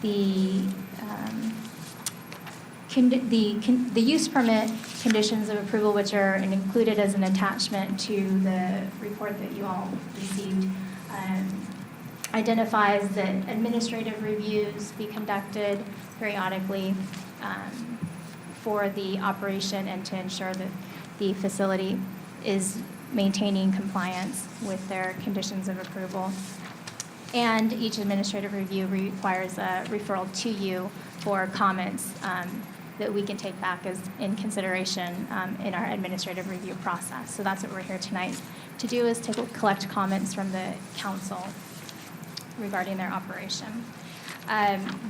S9: The use permit conditions of approval, which are included as an attachment to the report that you all received, identifies that administrative reviews be conducted periodically for the operation and to ensure that the facility is maintaining compliance with their conditions of approval. And each administrative review requires a referral to you for comments that we can take back as in consideration in our administrative review process. So that's what we're here tonight to do, is to collect comments from the council regarding their operation.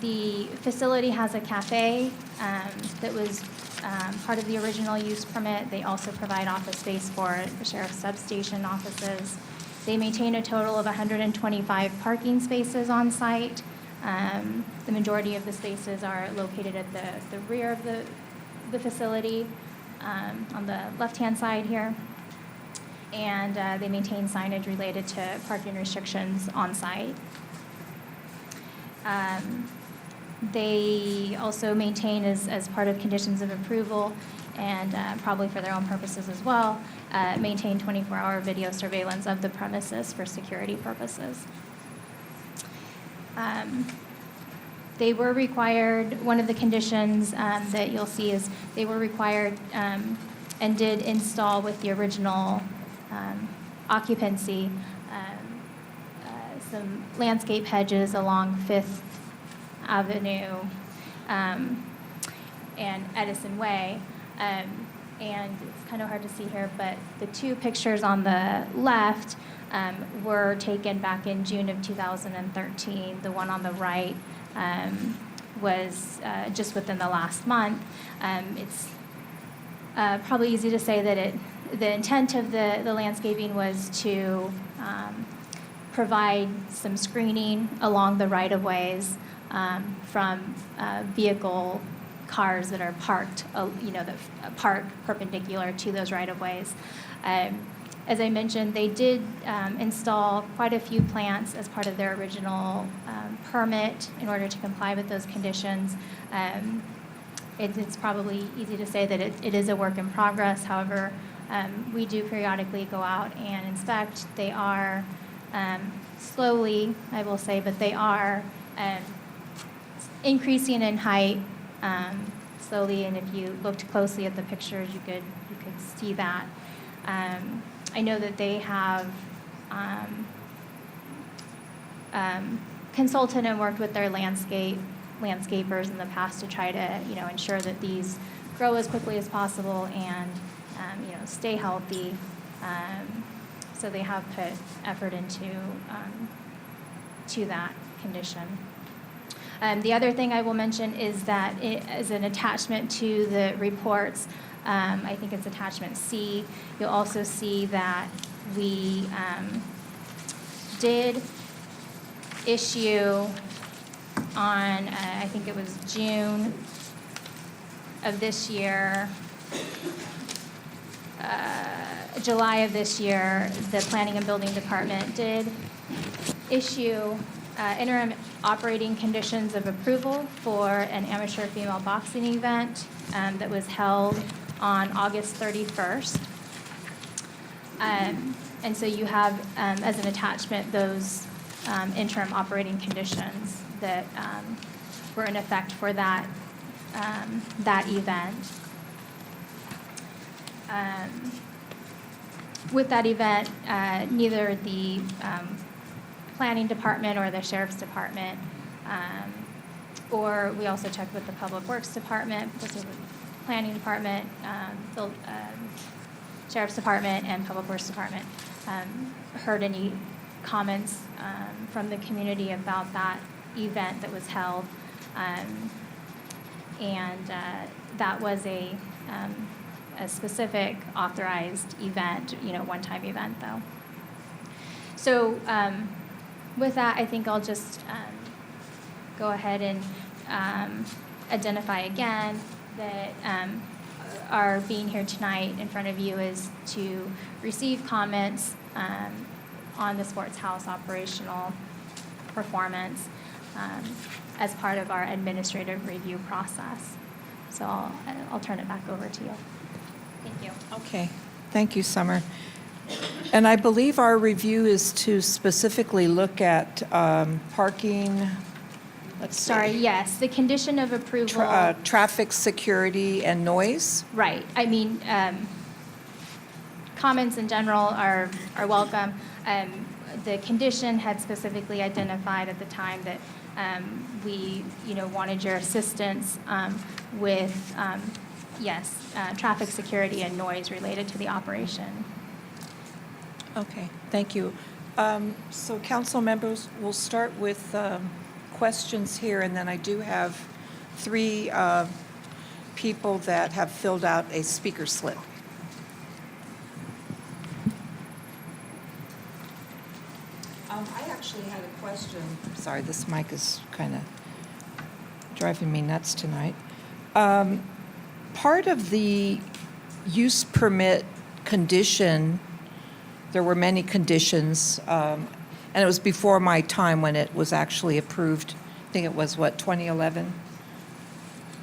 S9: The facility has a cafe that was part of the original use permit. They also provide office space for the sheriff's substation offices. They maintain a total of 125 parking spaces on site. The majority of the spaces are located at the rear of the facility on the left-hand side here. And they maintain signage related to parking restrictions on site. They also maintain, as part of conditions of approval, and probably for their own purposes as well, maintain 24-hour video surveillance of the premises for security purposes. They were required, one of the conditions that you'll see is they were required and did install with the original occupancy some landscape hedges along Fifth Avenue and Edison Way. And it's kind of hard to see here, but the 2 pictures on the left were taken back in June of 2013. The one on the right was just within the last month. It's probably easy to say that the intent of the landscaping was to provide some screening along the right-of-ways from vehicle cars that are parked, that park perpendicular to those right-of-ways. As I mentioned, they did install quite a few plants as part of their original permit in order to comply with those conditions. It's probably easy to say that it is a work in progress. However, we do periodically go out and inspect. They are slowly, I will say, but they are increasing in height slowly. And if you looked closely at the pictures, you could see that. I know that they have consulted and worked with their landscapers in the past to try to, ensure that these grow as quickly as possible and, stay healthy. So they have put effort into to that condition. The other thing I will mention is that it is an attachment to the reports. I think it's attachment C. You'll also see that we did issue on, I think it was June of this year, July of this year, the Planning and Building Department did issue interim operating conditions of approval for an amateur female boxing event that was held on August 31st. And so you have, as an attachment, those interim operating conditions that were in effect for that, that event. With that event, neither the planning department or the sheriff's department, or we also checked with the public works department, the planning department, the sheriff's department, and public works department, heard any comments from the community about that event that was held, and that was a specific authorized event, one-time event though. So with that, I think I'll just go ahead and identify again that our being here tonight in front of you is to receive comments on the sports house operational performance as part of our administrative review process. So I'll turn it back over to you. Thank you.
S1: Okay, thank you, Summer. And I believe our review is to specifically look at parking, let's see.
S9: Sorry, yes, the condition of approval.
S1: Traffic security and noise.
S9: Right, I mean, comments in general are welcome. The condition had specifically identified at the time that we, wanted your assistance with, traffic security and noise related to the operation.
S1: Okay, thank you. So council members, we'll start with questions here, and then I do have 3 people that have filled out a speaker slip. I actually had a question. Sorry, this mic is kind of driving me nuts tonight. Part of the use permit condition, there were many conditions, and it was before my time when it was actually approved. I think it was, 2011?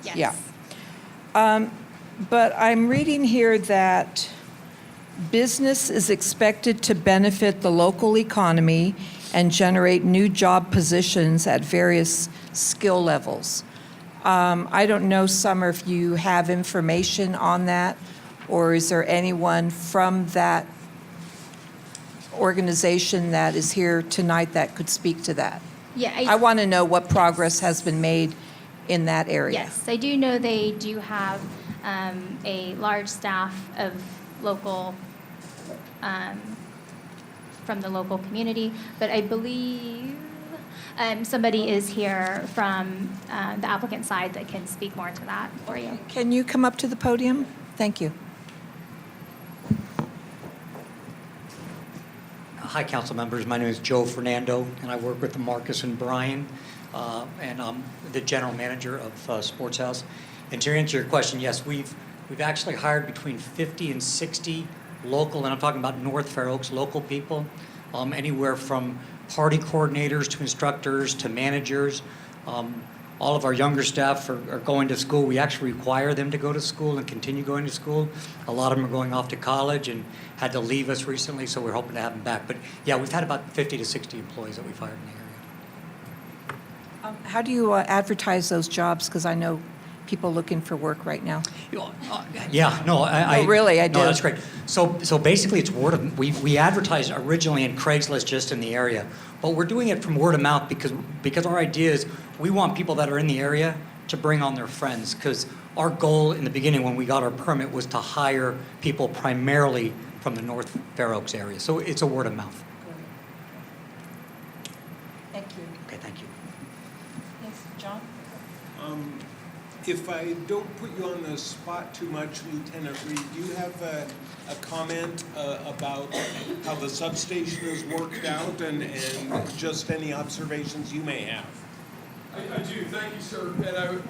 S9: Yes.
S1: Yeah. But I'm reading here that business is expected to benefit the local economy and generate new job positions at various skill levels. I don't know, Summer, if you have information on that, or is there anyone from that organization that is here tonight that could speak to that?
S9: Yeah,
S1: I want to know what progress has been made in that area.
S9: Yes, I do know they do have a large staff of local, from the local community, but I believe somebody is here from the applicant side that can speak more to that for you.
S1: Can you come up to the podium? Thank you.
S14: Hi, council members. My name is Joe Fernando, and I work with Marcus and Brian, and I'm the general manager of Sports House. And to answer your question, yes, we've actually hired between 50 and 60 local, and I'm talking about North Fair Oaks local people, anywhere from party coordinators to instructors to managers. All of our younger staff are going to school. We actually require them to go to school and continue going to school. A lot of them are going off to college and had to leave us recently, so we're hoping to have them back. But yeah, we've had about 50 to 60 employees that we've hired in the area.
S1: How do you advertise those jobs? Because I know people looking for work right now?
S14: Yeah, no, I.
S1: Oh, really? I
S14: No,
S1: do.
S14: that's great. So basically, it's word of, we advertised originally in Craigslist just in the area, but we're doing it from word of mouth because our idea is we want people that are in the area to bring on their friends, because our goal in the beginning when we got our permit was to hire people primarily from the North Fair Oaks area. So it's a word of mouth.
S1: Thank you.
S14: Okay, thank you.
S1: Yes, John?
S11: If I don't put you on the spot too much, Lieutenant Reed, do you have a comment about how the substation has worked out and just any observations you may have?
S15: I do, thank you, sir. And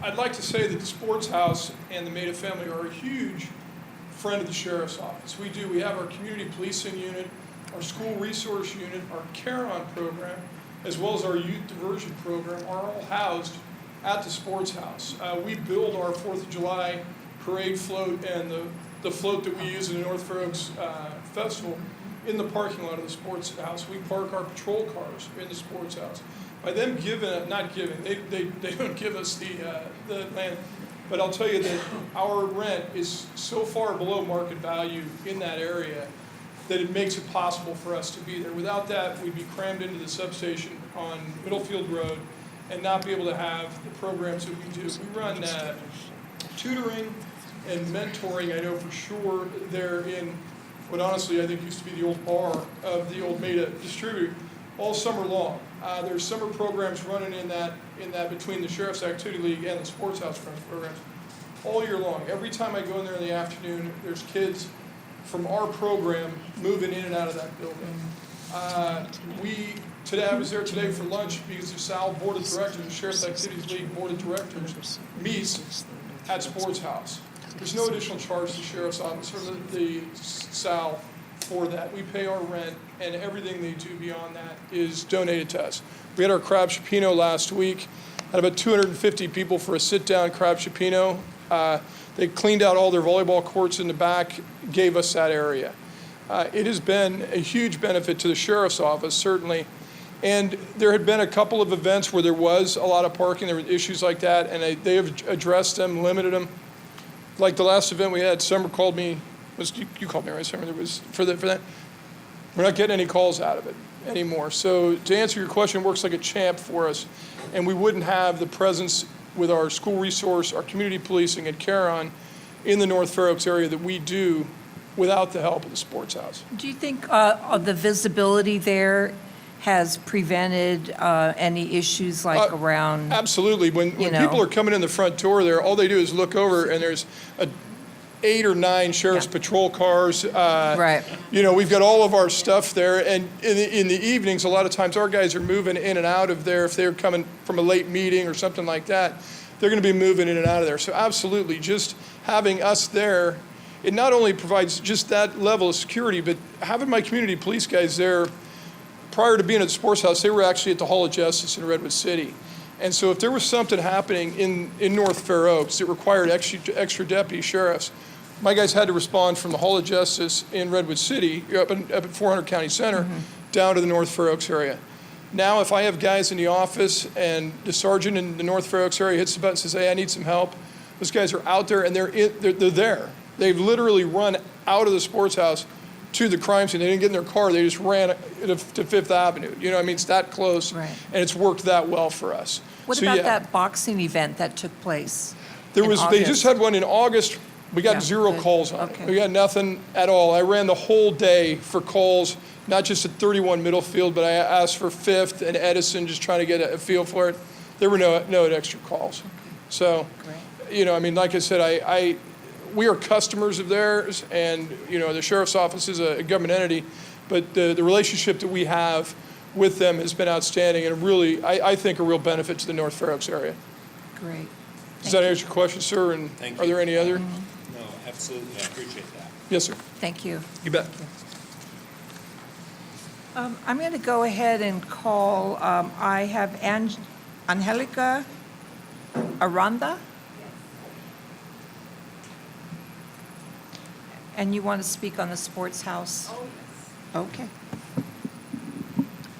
S15: I'd like to say that the Sports House and the Maida family are a huge friend of the Sheriff's Office. We have our community policing unit, our school resource unit, our CARE-ON program, as well as our youth diversion program are all housed at the Sports House. We build our 4th of July parade float and the float that we use in the North Fair Oaks Festival in the parking lot of the Sports House. We park our patrol cars in the Sports House. By them they don't give us the land, but I'll tell you that our rent is so far below market value in that area that it makes it possible for us to be there. Without that, we'd be crammed into the substation on Middlefield Road and not be able to have the programs that we do. We run tutoring and mentoring, I know for sure, there in what honestly I think used to be the old bar of the old Maida distributor, all summer long. There's summer programs running in that between the Sheriff's Activity League and the Sports House programs all year long. Every time I go in there in the afternoon, there's kids from our program moving in and out of that building. I was there today for lunch because the SAL Board of Directors, the Sheriff's Activities League Board of Directors meets at Sports House. There's no additional charge to the Sheriff's Office or the SAL for that. We pay our rent, and everything they do beyond that is donated to us. We had our Crab Shapino last week. Had about 250 people for a sit-down Crab Shapino. They cleaned out all their volleyball courts in the back, gave us that area. It has been a huge benefit to the Sheriff's Office, certainly. And there had been a couple of events where there was a lot of parking, there were issues like that, and they have addressed them, limited them. Like the last event we had, Summer called me, you called me, right, Summer? There was for that. We're not getting any calls out of it anymore. So to answer your question, it works like a champ for us, and we wouldn't have the presence with our school resource, our community policing, and CARE-ON in the North Fair Oaks area that we do without the help of the Sports House.
S1: Do you think the visibility there has prevented any issues like around?
S15: Absolutely. When people are coming in the front door there, all they do is look over and there's 8 or 9 Sheriff's Patrol cars.
S1: Right.
S15: We've got all of our stuff there. And in the evenings, a lot of times our guys are moving in and out of there. If they're coming from a late meeting or something like that, they're going to be moving in and out of there. So absolutely, just having us there, it not only provides just that level of security, but having my community police guys there. Prior to being at the Sports House, they were actually at the Hall of Justice in Redwood City. And so if there was something happening in North Fair Oaks that required extra deputy sheriffs, my guys had to respond from the Hall of Justice in Redwood City, up at 400 County Center, down to the North Fair Oaks area. Now, if I have guys in the office and the sergeant in the North Fair Oaks area hits the button and says, hey, I need some help, those guys are out there and they're there. They've literally run out of the Sports House to the crime scene. They didn't get in their car. They just ran to Fifth Avenue. It's that close,
S1: Right.
S15: And it's worked that well for us.
S1: What about that boxing event that took place?
S15: They
S1: August?
S15: just had one in August. We got 0 calls on it. We got nothing at all. I ran the whole day for calls, not just at 31 Middlefield, but I asked for Fifth and Edison, just trying to get a feel for it. There were no extra calls. So, like I said, we are customers of theirs, and the Sheriff's Office is a government entity, but the relationship that we have with them has been outstanding and really, I think, a real benefit to the North Fair Oaks area.
S1: Great.
S15: Does that answer your question, sir? And
S6: Thank
S15: are
S6: you.
S15: there any other?
S6: No, absolutely, I appreciate that.
S15: Yes, sir.
S1: Thank you.
S15: You bet.
S1: I'm going to go ahead and call, I have Angelica Aranda. And you want to speak on the Sports House? Oh, yes. Okay.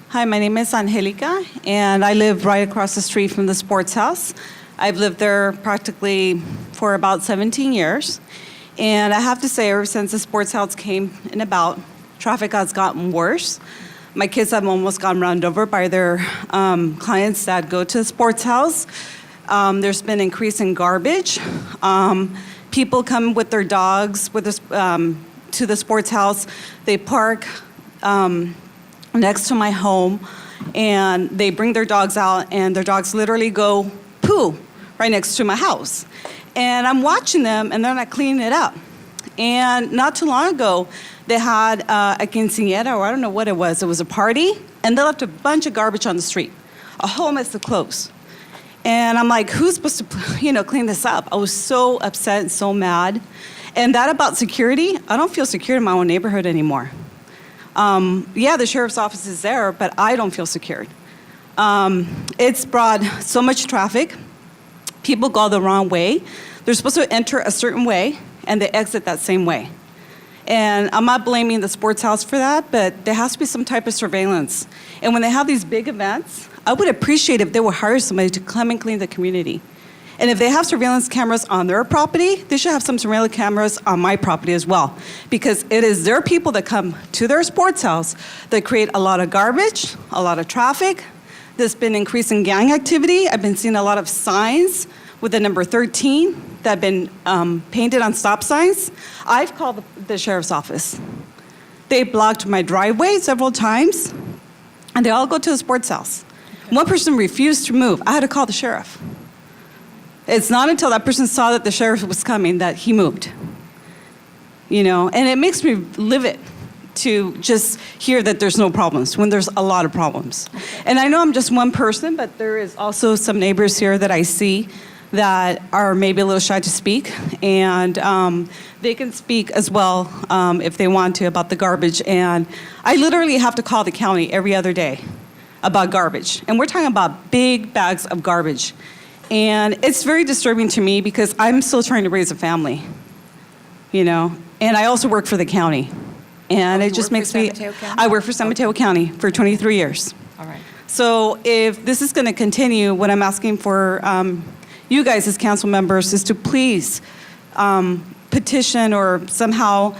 S16: Hi, my name is Angelica, and I live right across the street from the Sports House. I've lived there practically for about 17 years. And I have to say, ever since the sports house came in about, traffic has gotten worse. My kids have almost gotten run over by their clients that go to the sports house. There's been increase in garbage. People come with their dogs to the sports house. They park next to my home, and they bring their dogs out, and their dogs literally go poo right next to my house. And I'm watching them, and they're not cleaning it up. And not too long ago, they had a quinceañera, or I don't know what it was. It was a party, and they left a bunch of garbage on the street, a whole mess of clothes. And I'm like, who's supposed to, clean this up? I was so upset and so mad. And that about security, I don't feel secure in my own neighborhood anymore. Yeah, the sheriff's office is there, but I don't feel secured. It's brought so much traffic. People go the wrong way. They're supposed to enter a certain way, and they exit that same way. And I'm not blaming the sports house for that, but there has to be some type of surveillance. And when they have these big events, I would appreciate if they would hire somebody to come and clean the community. And if they have surveillance cameras on their property, they should have some surveillance cameras on my property as well. Because it is their people that come to their sports house that create a lot of garbage, a lot of traffic. There's been increasing gang activity. I've been seeing a lot of signs with the number 13 that have been painted on stop signs. I've called the sheriff's office. They blocked my driveway several times, and they all go to the sports house. One person refused to move. I had to call the sheriff. It's not until that person saw that the sheriff was coming that he moved. And it makes me livid to just hear that there's no problems when there's a lot of problems. And I know I'm just one person, but there is also some neighbors here that I see that are maybe a little shy to speak, and they can speak as well if they want to about the garbage. And I literally have to call the county every other day about garbage. And we're talking about big bags of garbage. And it's very disturbing to me because I'm still trying to raise a family, and I also work for the county. And it just makes me, I work for San Mateo County for 23 years.
S1: All right.
S16: So if this is going to continue, what I'm asking for you guys as council members is to please petition or somehow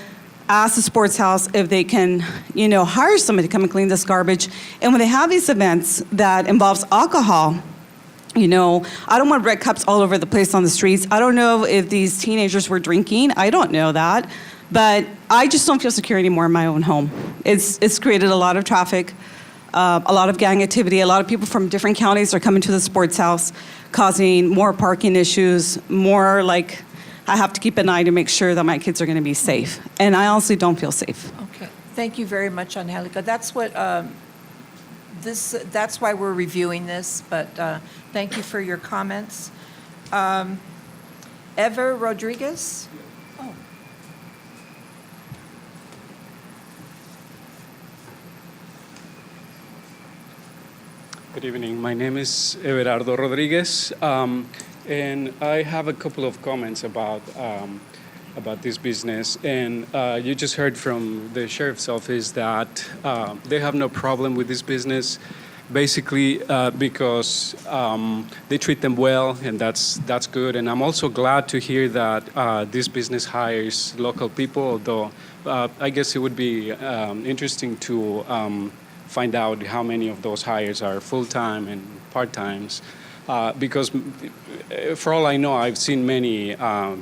S16: ask the sports house if they can, hire somebody to come and clean this garbage. And when they have these events that involves alcohol, I don't want red cups all over the place on the streets. I don't know if these teenagers were drinking. I don't know that. But I just don't feel secure anymore in my own home. It's created a lot of traffic, a lot of gang activity. A lot of people from different counties are coming to the sports house, causing more parking issues, more like I have to keep an eye to make sure that my kids are going to be safe. And I honestly don't feel safe.
S1: Okay. Thank you very much, Angelica. That's what that's why we're reviewing this, but thank you for your comments. Eva Rodriguez? Oh.
S17: Good evening. My name is Everardo Rodriguez, and I have a couple of comments about this business. And you just heard from the sheriff's office that they have no problem with this business, basically because they treat them well, and that's good. And I'm also glad to hear that this business hires local people, although I guess it would be interesting to find out how many of those hires are full-time and part-times. Because for all I know, I've seen many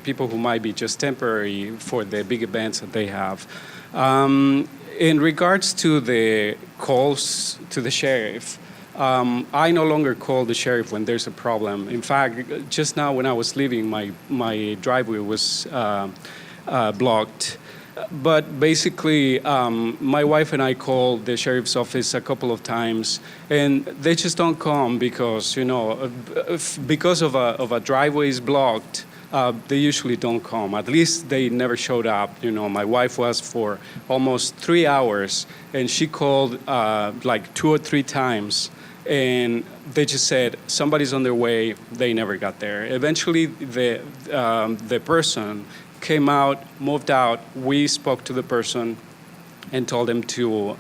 S17: people who might be just temporary for the big events that they have. In regards to the calls to the sheriff, I no longer call the sheriff when there's a problem. In fact, just now when I was leaving, my driveway was blocked. But basically, my wife and I called the sheriff's office a couple of times, and they just don't come because, because of a driveway is blocked, they usually don't come. At least they never showed up. My wife was for almost 3 hours, and she called like 2 or 3 times, and they just said, somebody's on their way. They never got there. Eventually, the person came out, moved out. We spoke to the person and told them to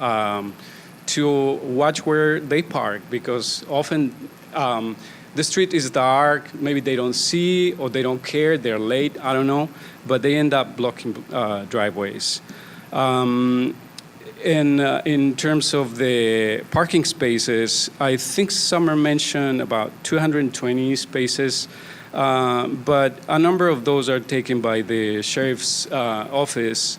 S17: watch where they park, because often the street is dark, maybe they don't see or they don't care, they're late, I don't know, but they end up blocking driveways. In terms of the parking spaces, I think Summer mentioned about 220 spaces, but a number of those are taken by the sheriff's office,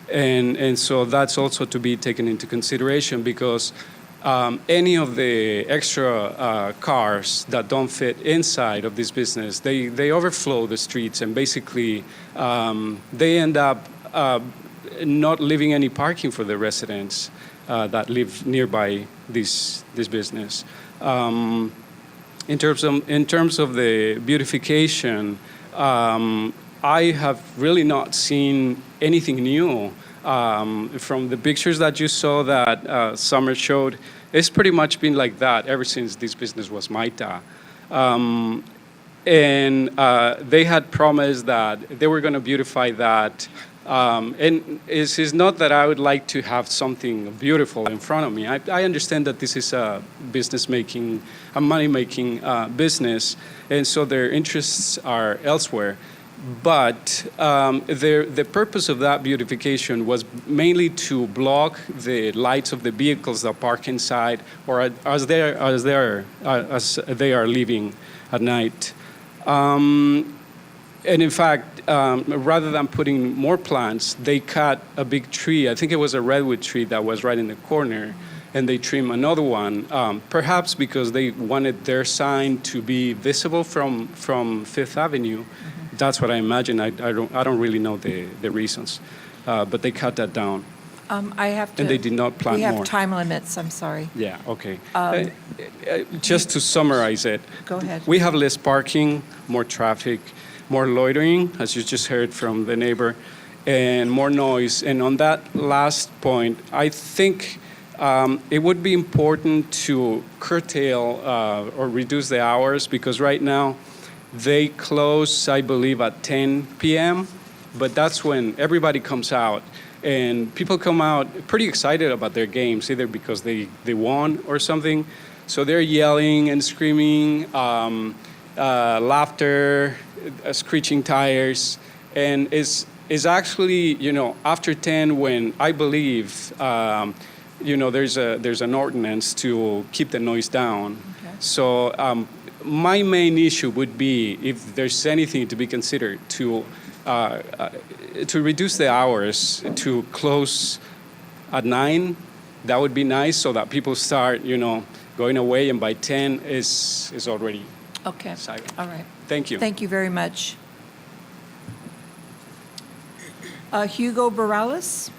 S17: and so that's also to be taken into consideration because any of the extra cars that don't fit inside of this business, they overflow the streets and basically they end up not leaving any parking for the residents that live nearby this business. In terms of the beautification, I have really not seen anything new. From the pictures that you saw that Summer showed, it's pretty much been like that ever since this business was Maita. And they had promised that they were going to beautify that. And it's not that I would like to have something beautiful in front of me. I understand that this is a business-making, a money-making business, and so their interests are elsewhere. But the purpose of that beautification was mainly to block the lights of the vehicles that park inside or as they are leaving at night. And in fact, rather than putting more plants, they cut a big tree. I think it was a redwood tree that was right in the corner, and they trimmed another one, perhaps because they wanted their sign to be visible from Fifth Avenue. Mm-hmm. That's what I imagine. I don't really know the reasons, but they cut that down.
S1: I have to.
S17: And they did not plant more.
S1: We have time limits. I'm sorry.
S17: Yeah. Okay. Just to summarize it.
S1: Go ahead.
S17: We have less parking, more traffic, more loitering, as you just heard from the neighbor, and more noise. And on that last point, I think it would be important to curtail or reduce the hours because right now they close, I believe, at 10 p.m., but that's when everybody comes out. And people come out pretty excited about their games, either because they won or something. So they're yelling and screaming, laughter, screeching tires. And it's actually, after 10 when I believe, there's an ordinance to keep the noise down. Okay. So my main issue would be if there's anything to be considered to reduce the hours to close at 9, that would be nice so that people start, going away, and by 10 is already
S1: okay.
S17: silent.
S1: All right.
S17: Thank you.
S1: Thank you very much. Hugo Morales.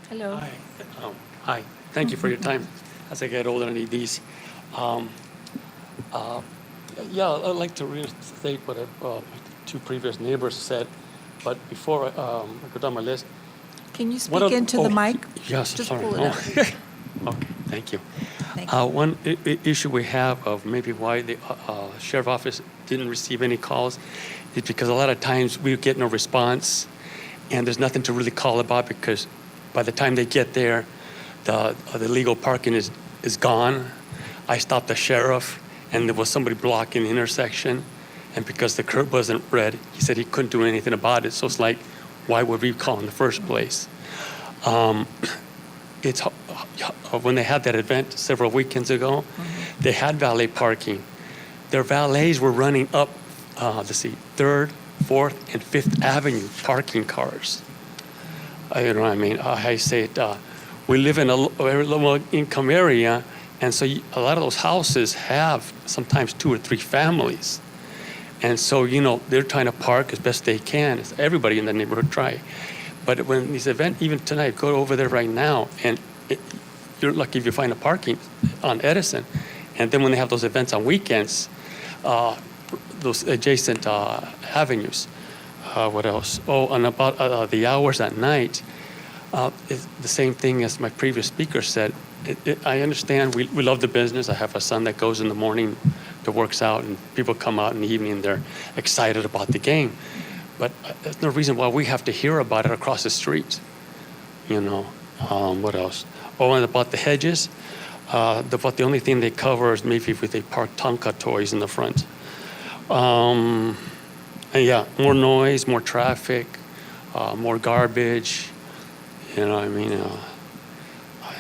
S1: Hello.
S18: Hi. Hi. Thank you for your time. As I get older, I need these. I'd like to restate what my two previous neighbors said, but before I go down my list.
S1: Can you speak into the mic?
S18: Yes,
S1: just
S18: sorry.
S1: Pull it
S18: Okay, thank you.
S1: Thank you.
S18: One issue we have of maybe why the sheriff office didn't receive any calls is because a lot of times we get no response, and there's nothing to really call about because by the time they get there, the legal parking is gone. I stopped the sheriff, and there was somebody blocking the intersection, and because the curb wasn't red, he said he couldn't do anything about it. So it's like, why would we call in the first place? It's when they had that event several weekends ago, they had valet parking. Their valets were running up, 3rd, 4th, and 5th Avenue parking cars. You know what I mean? I say it, we live in a very low income area, and so a lot of those houses have sometimes 2 or 3 families. And so, they're trying to park as best they can. Everybody in the neighborhood try. But when this event, even tonight, go over there right now, and you're lucky if you find a parking on Edison. And then when they have those events on weekends, those adjacent avenues. What else? Oh, and about the hours at night, it's the same thing as my previous speaker said. I understand we love the business. I have a son that goes in the morning that works out, and people come out in the evening and they're excited about the game. but there's no reason why we have to hear about it across the street. You know, what else? Oh, and about the hedges, about the only thing they cover is maybe if they park Tonka toys in the front. And yeah, more noise, more traffic, more garbage, you know what I mean?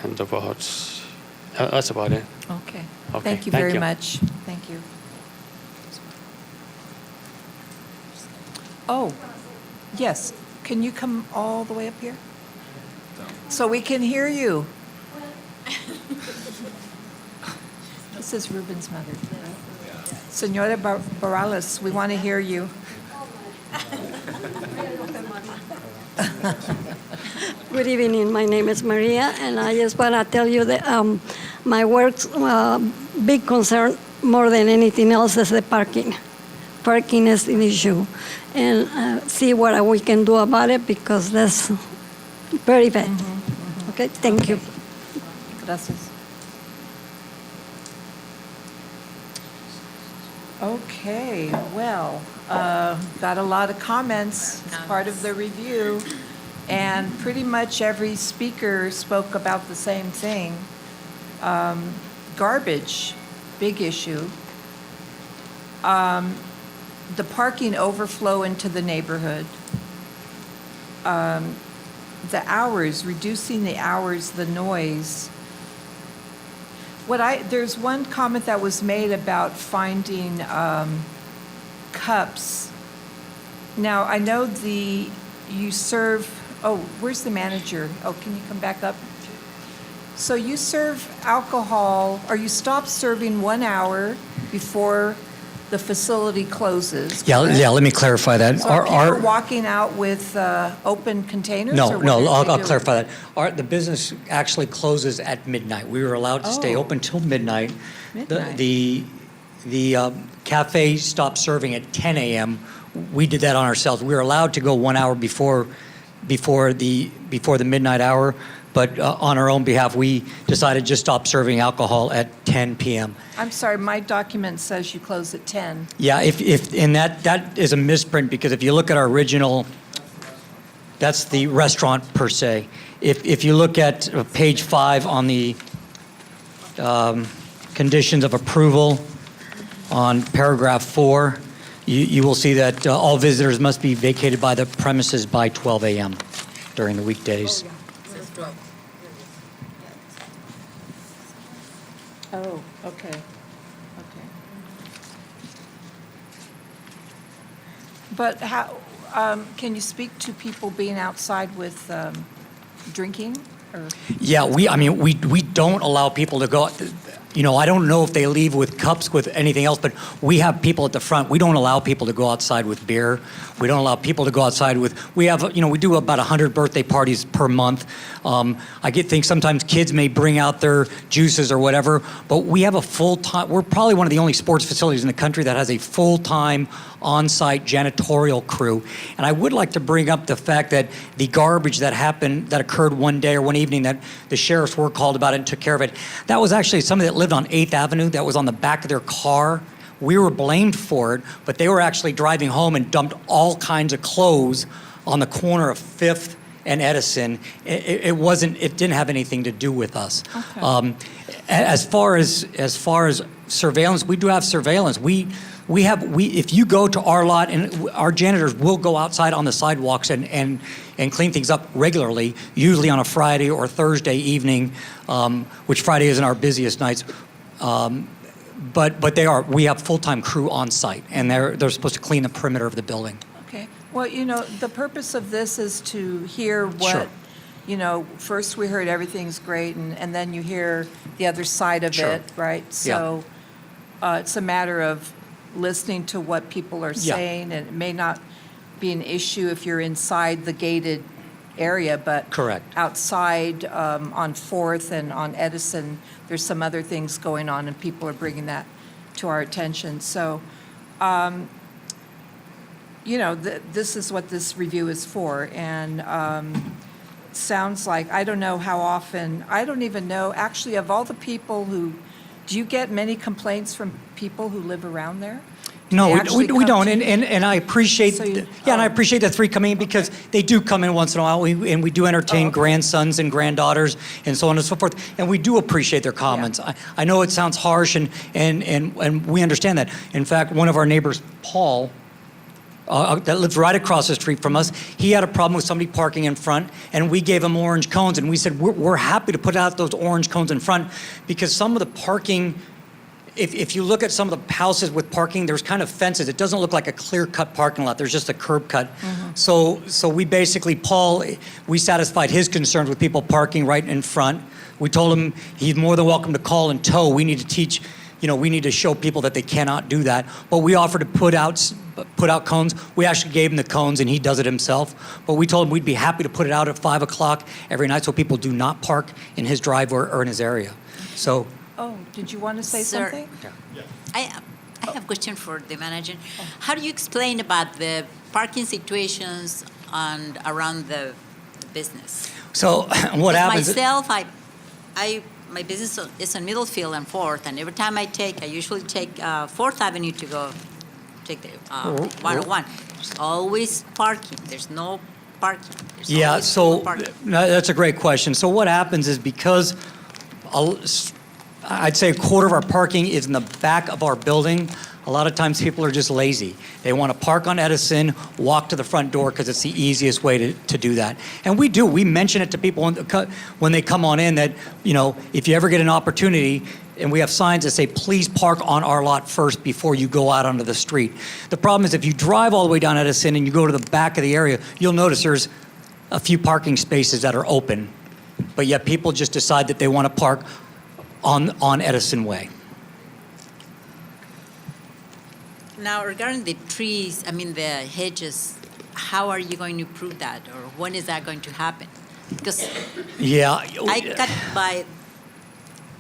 S18: And that's about it.
S1: Okay.
S18: Okay,
S1: Thank you
S18: thank
S1: very
S18: you.
S1: much. Thank you. Oh, yes. Can you come all the way up here? So we can hear you. This is Ruben's mother. Senora Barales, we want to hear you.
S19: Good evening. My name is Maria, and I just want to tell you that my work's big concern more than anything else is the parking. Parking is an issue, and see what we can do about it because that's very bad. Okay, thank you.
S1: Gracias. Okay, well, got a lot of comments as part of the review, and pretty much every speaker spoke about the same thing. Garbage, big issue. The parking overflow into the neighborhood. The hours, reducing the hours, the noise. There's one comment that was made about finding cups. Now, I know you serve, where's the manager? Oh, can you come back up? So you serve alcohol, or you stop serving 1 hour before the facility closes.
S14: Yeah, let me clarify that.
S1: So are people walking out with open containers?
S14: No,
S1: or what
S14: no,
S1: are
S14: I'll
S1: they doing?
S14: clarify that. The business actually closes at midnight. We were allowed to stay open till midnight.
S1: Midnight.
S14: The cafe stopped serving at 10 a.m. We did that on ourselves. We were allowed to go 1 hour before the midnight hour, but on our own behalf, we decided to just stop serving alcohol at 10 p.m.
S1: I'm sorry, my document says you close at 10.
S14: Yeah, and that is a misprint because if you look at our original, that's the restaurant per se. If you look at page 5 on the conditions of approval on paragraph 4, you will see that all visitors must be vacated by the premises by 12 a.m. during the weekdays.
S1: Oh, okay. But how, can you speak to people being outside with drinking? Or?
S14: Yeah, we don't allow people to go. You know, I don't know if they leave with cups, with anything else, but we have people at the front. We don't allow people to go outside with beer. We don't allow people to go outside with, we do about 100 birthday parties per month. I think sometimes kids may bring out their juices or whatever, but we have a full-time, we're probably one of the only sports facilities in the country that has a full-time on-site janitorial crew. And I would like to bring up the fact that the garbage that occurred one day or one evening that the sheriffs were called about and took care of it, that was actually somebody that lived on 8th Avenue that was on the back of their car. We were blamed for it, but they were actually driving home and dumped all kinds of clothes on the corner of 5th and Edison. It didn't have anything to do with us. Okay. As far as surveillance, we do have surveillance. If you go to our lot, and our janitors will go outside on the sidewalks and clean things up regularly, usually on a Friday or Thursday evening, which Friday isn't our busiest nights. But we have full-time crew on site, and they're supposed to clean the perimeter of the building.
S1: Okay. Well, the purpose of this is to hear what,
S14: Sure.
S1: First we heard everything's great, and then you hear the other side of
S14: Sure.
S1: it, right? So it's a matter of listening to what people are saying, and it may not be an issue if you're inside the gated area, but
S14: Correct.
S1: outside on 4th and on Edison, there's some other things going on, and people are bringing that to our attention. So, this is what this review is for, and sounds like, I don't know how often, I don't even know, actually, of all the people do you get many complaints from people who live around there?
S14: No,
S1: They
S14: we
S1: actually come
S14: don't,
S1: to you?
S14: and I appreciate,
S1: So you-
S14: and I appreciate the three coming in because they do come in once in a while, and we do entertain
S1: okay.
S14: grandsons and granddaughters and so on and so forth, and we do appreciate their comments. I know it sounds harsh, and we understand that. In fact, one of our neighbors, Paul, that lives right across the street from us, he had a problem with somebody parking in front, and we gave him orange cones, and we said, we're happy to put out those orange cones in front because some of the parking, if you look at some of the houses with parking, there's kind of fences. It doesn't look like a clear-cut parking lot. There's just a curb cut. So we basically, Paul, we satisfied his concerns with people parking right in front. We told him he's more than welcome to call and tow. We need to teach, we need to show people that they cannot do that. But we offered to put out cones. We actually gave him the cones, and he does it himself. But we told him we'd be happy to put it out at 5 o'clock every night so people do not park in his driveway or in his area. So.
S1: Oh, did you want to say
S7: Sir.
S1: something?
S7: I have a question for the manager. How do you explain about the parking situations around the business?
S14: So what happens?
S7: Myself, my business is on Middlefield and 4th, and every time I usually take 4th Avenue to go take the 101. There's always parking. There's no parking. There's
S14: Yeah,
S7: always
S14: so
S7: parking.
S14: that's a great question. So what happens is because I'd say a quarter of our parking is in the back of our building, a lot of times people are just lazy. They want to park on Edison, walk to the front door because it's the easiest way to do that. And we mention it to people when they come on in that, if you ever get an opportunity, and we have signs that say, please park on our lot first before you go out onto the street. The problem is if you drive all the way down Edison and you go to the back of the area, you'll notice there's a few parking spaces that are open, but yet people just decide that they want to park on Edison Way.
S7: Now, regarding the trees, the hedges, how are you going to prove that, or when is that going to happen? Because I cut by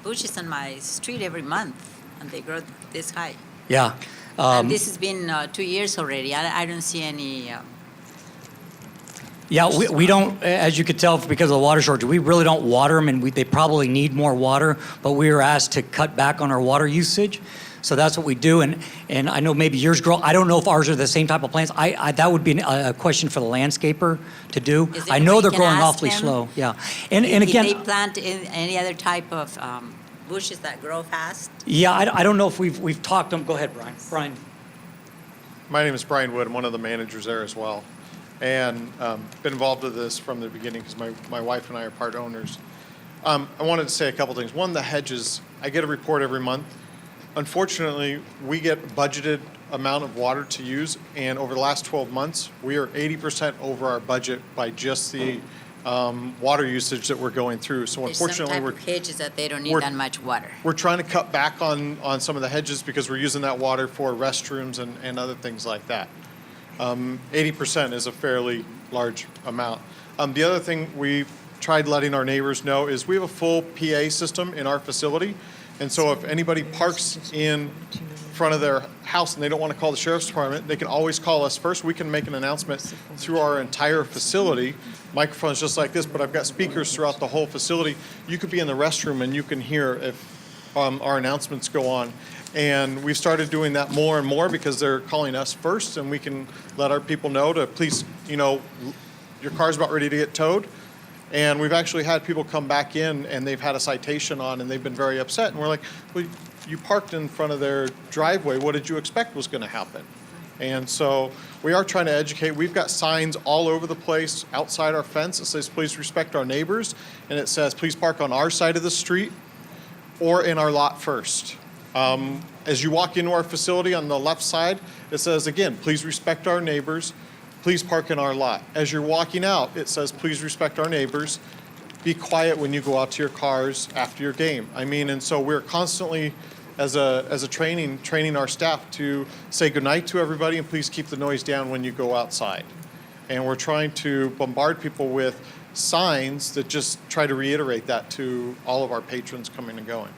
S7: bushes on my street every month, and they grow this high.
S14: Yeah.
S7: And this has been 2 years already. I don't see any.
S14: Yeah, we don't, as you could tell, because of the water shortage, we really don't water them, and they probably need more water, but we were asked to cut back on our water usage. So that's what we do, and I know maybe yours grow. I don't know if ours are the same type of plants. That would be a question for the landscaper to do. I know they're growing awfully slow. Yeah, and again,
S7: Did they plant any other type of bushes that grow fast?
S14: Yeah, I don't know if we've talked to them. Go ahead, Brian. Brian.
S20: My name is Brian Wood. I'm one of the managers there as well, and been involved with this from the beginning because my wife and I are part owners. I wanted to say a couple things. One, the hedges. I get a report every month. Unfortunately, we get budgeted amount of water to use, and over the last 12 months, we are 80% over our budget by just the water usage that we're going through. So unfortunately,
S7: There's some type of hedges that they don't need that much water.
S20: we're trying to cut back on some of the hedges because we're using that water for restrooms and other things like that. 80% is a fairly large amount. The other thing we've tried letting our neighbors know is we have a full PA system in our facility. And so if anybody parks in front of their house and they don't want to call the sheriff's department, they can always call us first. We can make an announcement through our entire facility. Microphones just like this, but I've got speakers throughout the whole facility. You could be in the restroom and you can hear if our announcements go on. And we've started doing that more and more because they're calling us first, and we can let our people know to please, your car's about ready to get towed. And we've actually had people come back in and they've had a citation on and they've been very upset. And we're like, well, you parked in front of their driveway. What did you expect was going to happen? And so we are trying to educate. We've got signs all over the place outside our fence that says, please respect our neighbors. And it says, please park on our side of the street or in our lot first. As you walk into our facility on the left side, it says, again, please respect our neighbors. Please park in our lot. As you're walking out, it says, please respect our neighbors. Be quiet when you go out to your cars after your game. And so we're constantly, as a training our staff to say goodnight to everybody and please keep the noise down when you go outside. And we're trying to bombard people with signs that just try to reiterate that to all of our patrons coming and going.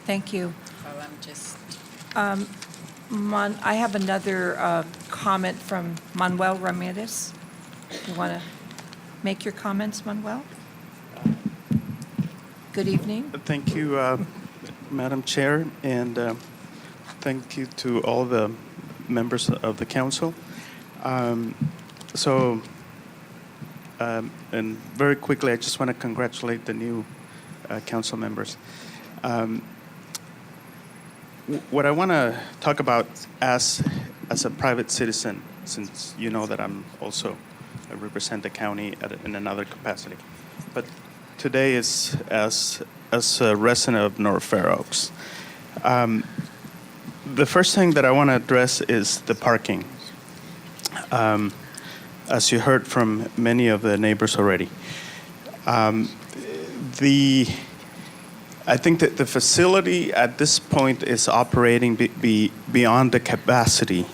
S1: Thank you.
S7: Well, I'm just.
S1: I have another comment from Manuel Ramirez. You want to make your comments, Manuel? Good evening.
S21: Thank you, Madam Chair, and
S17: Thank you to all the members of the council. And very quickly, I just want to congratulate the new council members. What I want to talk about as a private citizen, since you know that I represent the county in another capacity, but today is as a resident of North Fair Oaks. The first thing that I want to address is the parking. As you heard from many of the neighbors already, I think that the facility at this point is operating beyond the capacity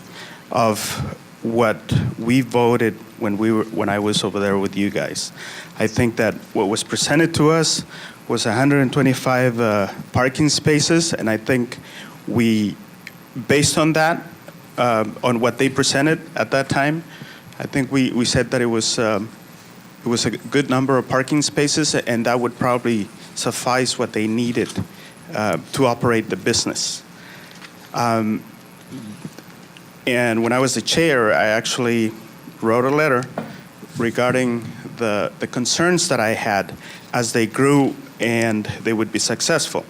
S17: of what we voted when I was over there with you guys. I think that what was presented to us was 125 parking spaces, and I think based on that, on what they presented at that time, I think we said that it was a good number of parking spaces, and that would probably suffice what they needed to operate the business. And when I was the chair, I actually wrote a letter regarding the concerns that I had as they grew and they would be successful.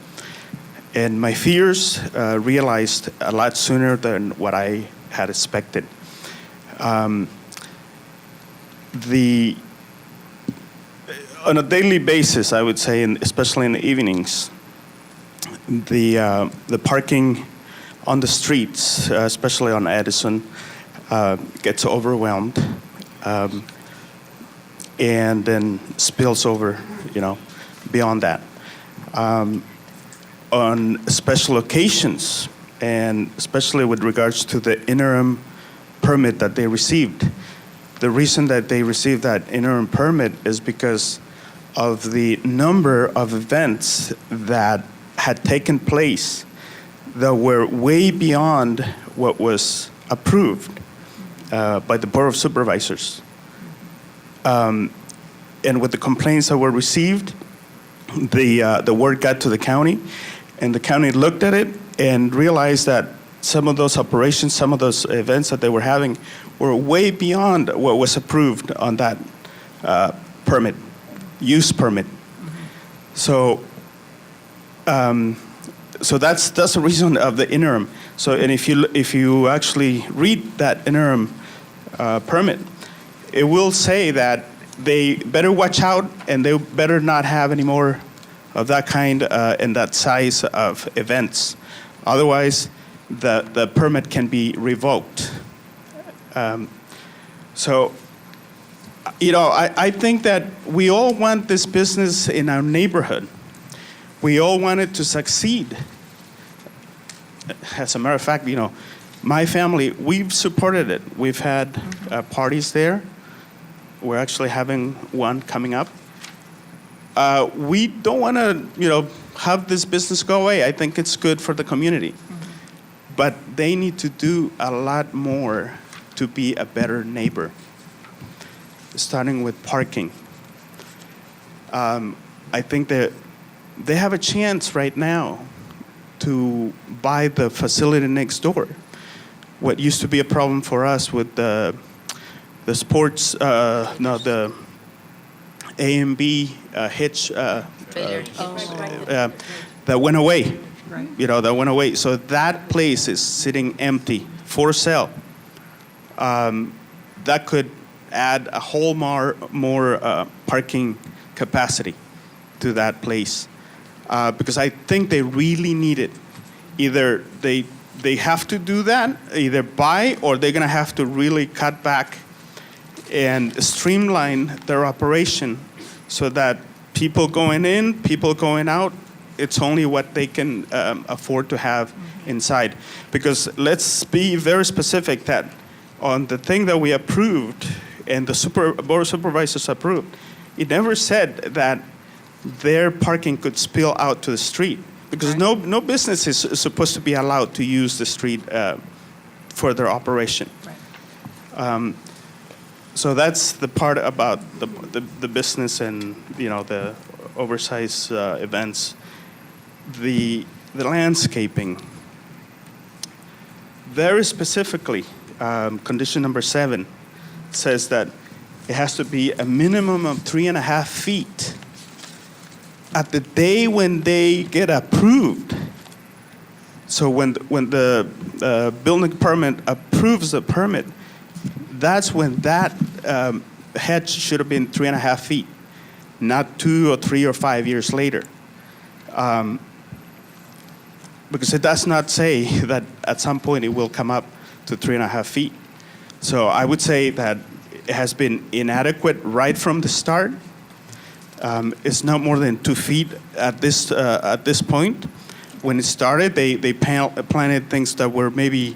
S17: And my fears realized a lot sooner than what I had expected. On a daily basis, I would say, and especially in the evenings, the parking on the streets, especially on Edison, gets overwhelmed, and then spills over, beyond that. On special occasions, and especially with regards to the interim permit that they received. The reason that they received that interim permit is because of the number of events that had taken place that were way beyond what was approved by the Board of Supervisors. And with the complaints that were received, the word got to the county, and the county looked at it and realized that some of those operations, some of those events that they were having were way beyond what was approved on that permit, use permit. So that's the reason of the interim. So, and if you actually read that interim permit, it will say that they better watch out and they better not have any more of that kind and that size of events. Otherwise, the permit can be revoked. So, I think that we all want this business in our neighborhood. We all want it to succeed. As a matter of fact, my family, we've supported it. We've had parties there. We're actually having one coming up. We don't want to, have this business go away. I think it's good for the community. But they need to do a lot more to be a better neighbor, starting with parking. I think that they have a chance right now to buy the facility next door. What used to be a problem for us with the sports, the A and B hitch that went away.
S1: Right.
S17: That went away. So that place is sitting empty for sale. That could add a whole more parking capacity to that place, because I think they really need it. Either they have to do that, either buy, or they're going to have to really cut back and streamline their operation so that people going in, people going out, it's only what they can afford to have inside. Because let's be very specific that on the thing that we approved and the Board of Supervisors approved, it never said that their parking could spill out to the street, because no business is supposed to be allowed to use the street for their operation.
S1: Right.
S17: So that's the part about the business and the oversized events. The landscaping.
S21: very specifically, condition number 7 says that it has to be a minimum of 3.5 feet at the day when they get approved. So when the building permit approves the permit, that's when that hedge should have been 3.5 feet, not 2 or 3 or 5 years later. Because it does not say that at some point it will come up to 3.5 feet. So I would say that it has been inadequate right from the start. It's not more than 2 feet at this point. When it started, they planted things that were maybe,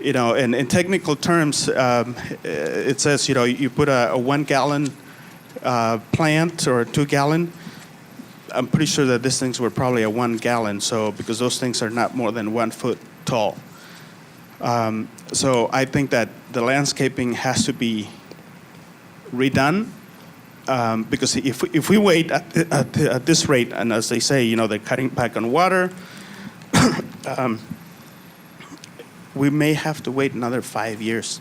S21: and in technical terms, it says, you put a 1 gallon plant or a 2 gallon. I'm pretty sure that these things were probably a 1 gallon, so because those things are not more than 1 foot tall. So I think that the landscaping has to be redone, because if we wait at this rate, and as they say, they're cutting back on water, we may have to wait another 5 years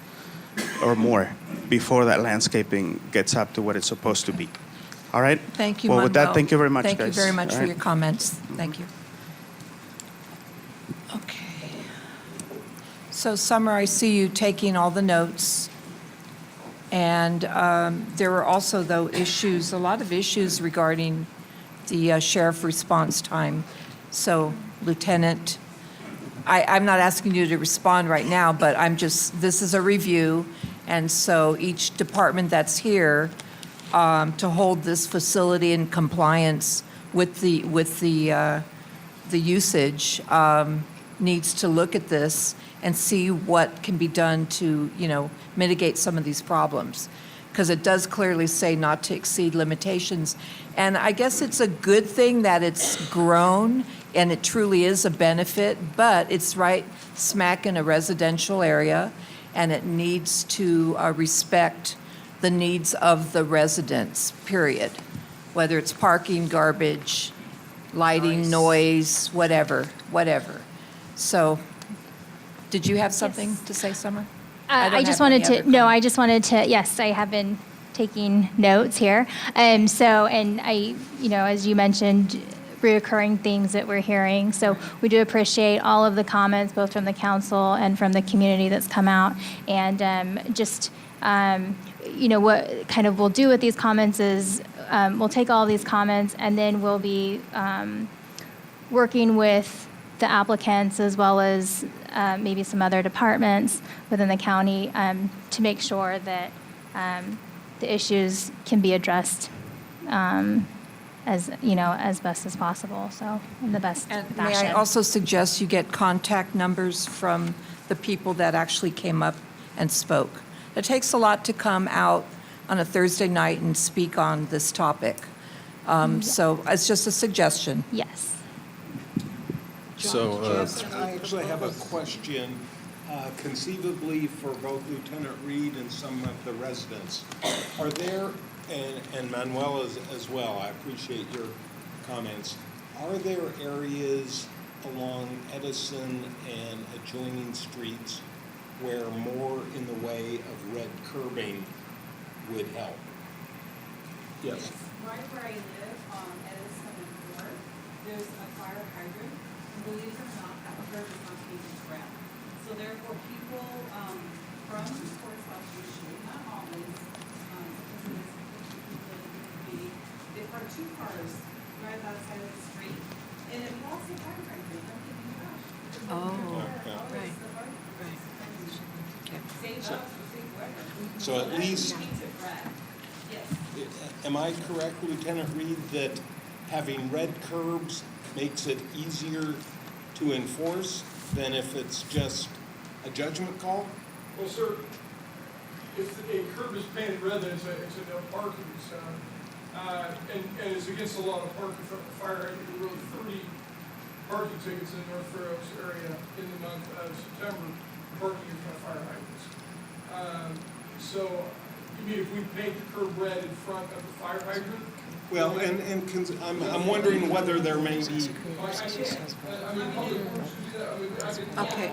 S21: or more before that landscaping gets up to what it's supposed to be. All right?
S1: Thank you,
S21: Well, with that,
S1: Manuel.
S21: thank you very much, guys.
S1: Thank you very much
S21: All
S1: for
S21: right.
S1: your comments. Thank you. Okay. So Summer, I see you taking all the notes. And there were also, though, a lot of issues regarding the sheriff response time. So Lieutenant, I'm not asking you to respond right now, but this is a review. And so each department that's here to hold this facility in compliance with the usage needs to look at this and see what can be done to, mitigate some of these problems. Because it does clearly say not to exceed limitations. And I guess it's a good thing that it's grown and it truly is a benefit, but it's right smack in a residential area and it needs to respect the needs of the residents, period. Whether it's parking, garbage, lighting, noise, whatever. So, did you have something to say, Summer?
S9: I just wanted to, yes, I have been taking notes here. And I, as you mentioned, reoccurring themes that we're hearing. So we do appreciate all of the comments, both from the council and from the community that's come out. And what kind of we'll do with these comments is we'll take all these comments and then we'll be working with the applicants as well as maybe some other departments within the county to make sure that the issues can be addressed as best as possible. So in the best fashion.
S1: May I also suggest you get contact numbers from the people that actually came up and spoke? It takes a lot to come out on a Thursday night and speak on this topic. So it's just a suggestion.
S9: Yes.
S11: So, I actually have a question conceivably for both Lieutenant Reed and some of the residents. Are there, and Manuel as well, I appreciate your comments, are there areas along Edison and adjoining streets where more in the way of red curbing would help? Yes.
S22: Right where I live, Edison and Ford, there's a fire hydrant. Believe it or not, that curb is not taken ground. So therefore, people from the sports house usually, not always, because it is they park 2 cars right outside of the street, and it blocks the fire hydrant. I'm thinking, gosh.
S1: Right.
S22: Save us or save whoever.
S11: So at least,
S22: Paint it red. Yes.
S11: am I correct, Lieutenant Reed, that having red curbs makes it easier to enforce than if it's just a judgment call?
S15: Well, sir, if a curb is painted red, then it's a no parking sign. And it's against the law to park in front of the fire hydrant. There were 30 parking tickets in the North Fair Oaks area in the month of September, parking in front of fire hydrants. So, you mean if we paint the curb red in front of the fire hydrant?
S11: Well, I'm wondering whether there may be.
S1: Okay.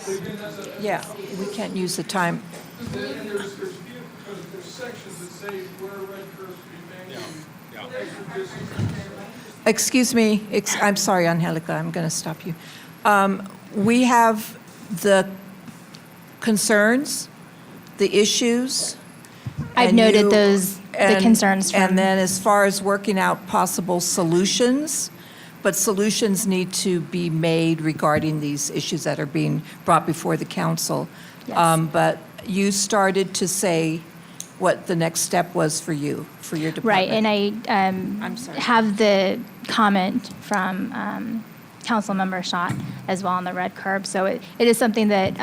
S15: again, that's a.
S1: Yeah, we can't use the time.
S15: And there's sections that say where red curves be banking. Extra distance.
S1: Excuse me, I'm sorry, Angelica, I'm going to stop you. We have the concerns, the issues.
S9: I've
S1: and
S9: noted
S1: you-
S9: those, the
S1: and-
S9: concerns from.
S1: And then as far as working out possible solutions, but solutions need to be made regarding these issues that are being brought before the council.
S9: Yes.
S1: But you started to say what the next step was for you, for your
S9: Right,
S1: department.
S9: and I
S1: I'm sorry.
S9: have the comment from Councilmember Schott as well on the red curb. So it is something that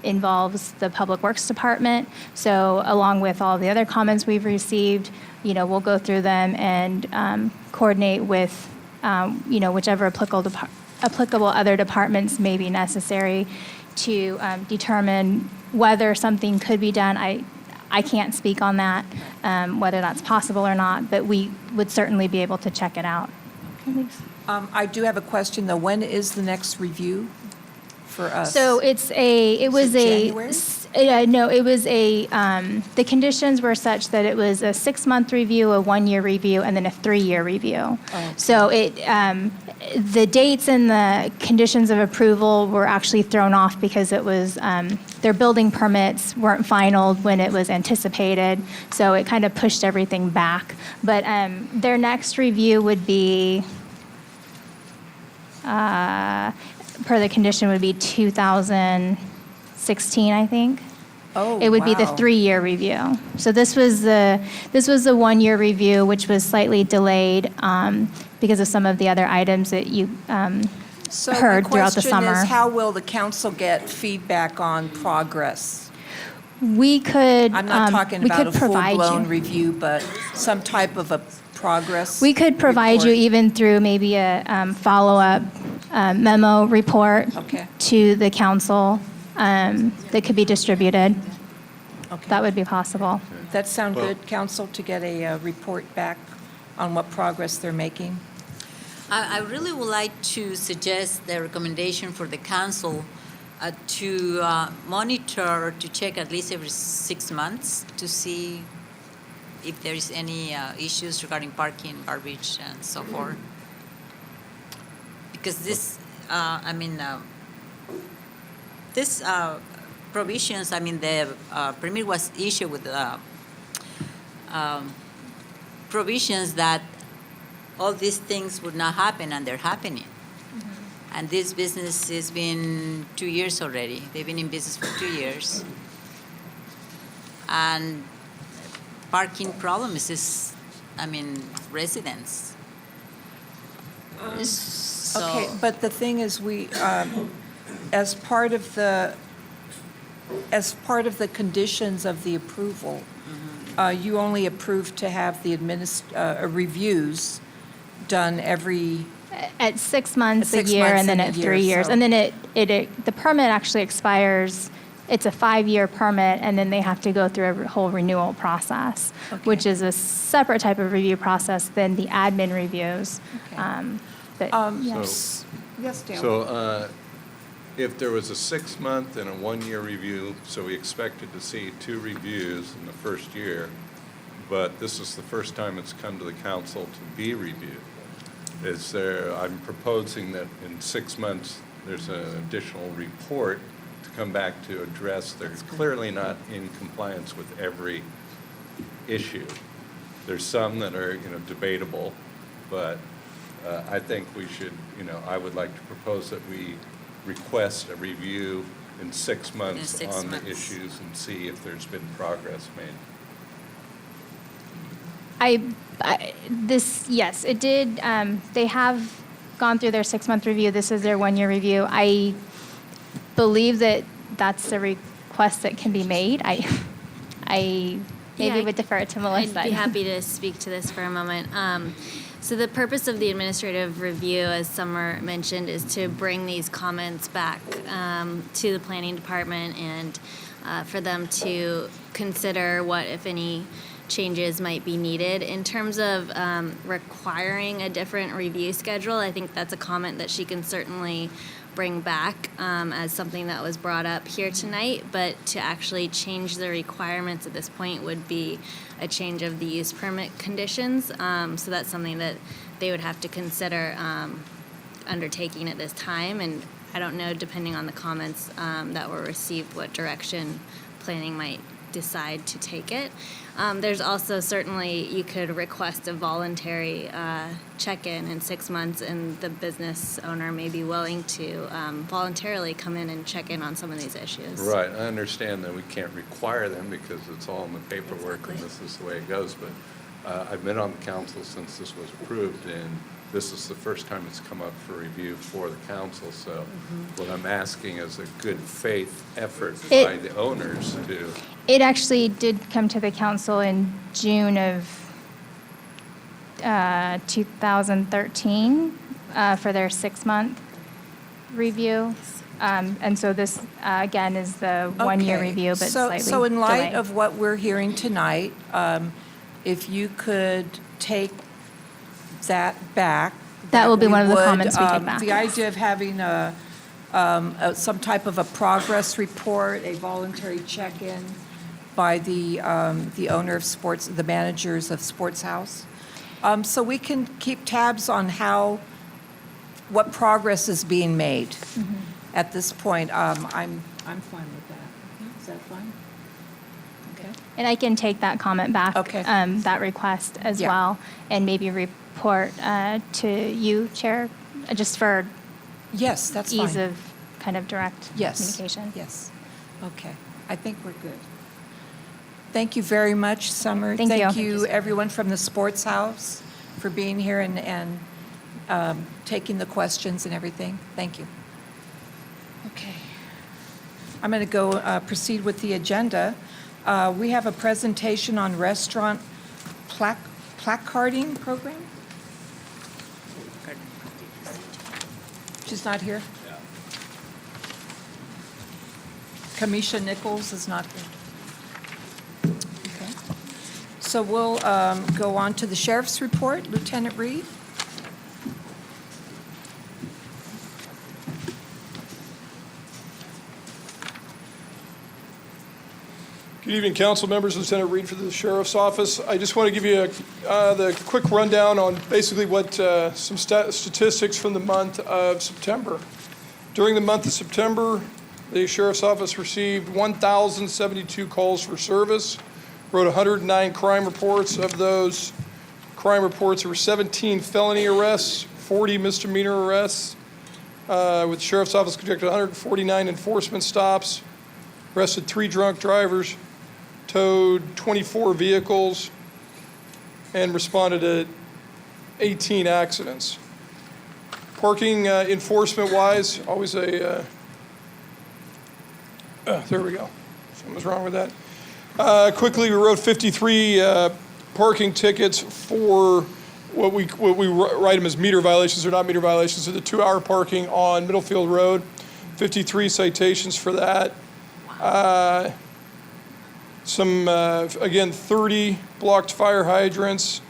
S9: involves the Public Works Department. So along with all the other comments we've received, we'll go through them and coordinate with, whichever applicable other departments may be necessary to determine whether something could be done. I can't speak on that, whether that's possible or not, but we would certainly be able to check it out.
S1: I do have a question, though. When is the next review for us?
S9: So it was
S1: January?
S9: the conditions were such that it was a 6-month review, a 1-year review, and then a 3-year review.
S1: Oh.
S9: So the dates and the conditions of approval were actually thrown off because it was, their building permits weren't finalized when it was anticipated, so it kind of pushed everything back. But their next review would be, per the condition, would be 2016, I think.
S1: Oh,
S9: It would be the
S1: wow.
S9: 3-year review. So this was the 1-year review, which was slightly delayed because of some of the other items that you heard throughout the
S1: So
S9: summer.
S1: the question is, how will the council get feedback on progress?
S9: We could,
S1: I'm not talking
S9: we
S1: about
S9: could
S1: a
S9: provide
S1: full-blown
S9: you.
S1: review, but some type of a progress.
S9: We could provide you
S1: report.
S9: even through maybe a follow-up memo report
S1: Okay.
S9: to the council that could be distributed.
S1: Okay.
S9: That would be possible.
S1: That sound
S8: Well-
S1: good, council, to get a report back on what progress they're making?
S7: I really would like to suggest the recommendation for the council to monitor, to check at least every 6 months to see if there is any issues regarding parking, garbage, and so forth. Because this, this provisions, the permit was issued with provisions that all these things would not happen, and they're happening. And this business has been 2 years already. They've been in business for 2 years. And parking problem is residents. So-
S1: Okay, but the thing is, we, as part of the conditions of the approval, you only approved to have the reviews done every,
S9: At 6 months,
S1: At 6
S9: a year,
S1: months
S9: and then
S1: and a
S9: at
S1: year,
S9: 3 years.
S1: so-
S9: And then the permit actually expires, it's a 5-year permit, and then they have to go through a whole renewal process, which is a separate type of review process than the admin reviews. But, yes.
S1: Yes, Dale?
S8: So if there was a 6-month and a 1-year review, so we expected to see 2 reviews in the first year, but this is the first time it's come to the council to be reviewed. I'm proposing that in 6 months, there's an additional report to come back to address. They're clearly not in compliance with every issue. There's some that are, debatable, but I think we should, I would like to propose that we request a review in 6 months
S7: 6
S8: on the
S7: months.
S8: issues and see if there's been progress made.
S9: Yes, it did. They have gone through their 6-month review. This is their 1-year review. I believe that that's a request that can be made. I maybe would defer to Melissa.
S3: I'd be happy to speak to this for a moment. So the purpose of the administrative review, as Summer mentioned, is to bring these comments back to the planning department and for them to consider what, if any, changes might be needed. In terms of requiring a different review schedule, I think that's a comment that she can certainly bring back as something that was brought up here tonight, but to actually change the requirements at this point would be a change of the use permit conditions. So that's something that they would have to consider undertaking at this time. And I don't know, depending on the comments that were received, what direction planning might decide to take it. There's also certainly, you could request a voluntary check-in in 6 months, and the business owner may be willing to voluntarily come in and check in on some of these issues.
S8: Right, I understand that we can't require them because it's all in the paperwork and this is the way it goes, but I've been on the council since this was approved, and this is the first time it's come up for review for the council, so what I'm asking is a good faith effort by the owners to.
S9: It actually did come to the council in June of 2013 for their 6-month review. And so this, again, is the one-year
S1: Okay.
S9: review, but slightly
S1: So in light
S9: delayed.
S1: of what we're hearing tonight, if you could take that back.
S9: That will be one of the
S1: would,
S9: comments we take back.
S1: The idea of having some type of a progress report, a voluntary check-in by the owner of sports, the managers of Sports House. So we can keep tabs on what progress is being made at this point. I'm fine with that. Is that fine? Okay.
S9: And I can take that comment back,
S1: Okay.
S9: that request as
S1: Yeah.
S9: well, and maybe report to you, Chair, just for
S1: Yes, that's fine.
S9: ease of kind of direct communication.
S1: Yes. Okay. I think we're good. Thank you very much, Summer.
S9: Thank you.
S1: Thank you, everyone from the Sports House, for being here and taking the questions and everything. Thank you. Okay. I'm going to go proceed with the agenda. We have a presentation on restaurant placarding program. She's not here? Kamisha Nichols is not here. Okay. So we'll go on to the sheriff's report. Lieutenant Reed?
S15: Good evening, council members. Lieutenant Reed for the Sheriff's Office. I just want to give you the quick rundown on basically what some statistics from the month of September. During the month of September, the Sheriff's Office received 1,072 calls for service, wrote 109 crime reports. Of those crime reports, there were 17 felony arrests, 40 misdemeanor arrests, with the Sheriff's Office conducted 149 enforcement stops, arrested 3 drunk drivers, towed 24 vehicles, and responded to 18 accidents. Parking enforcement-wise, always there we go. Something was wrong with that. Quickly, we wrote 53 parking tickets for what we write them as meter violations. They're not meter violations. They're the 2-hour parking on Middlefield Road. 53 citations for that. Again, 30 blocked fire hydrants,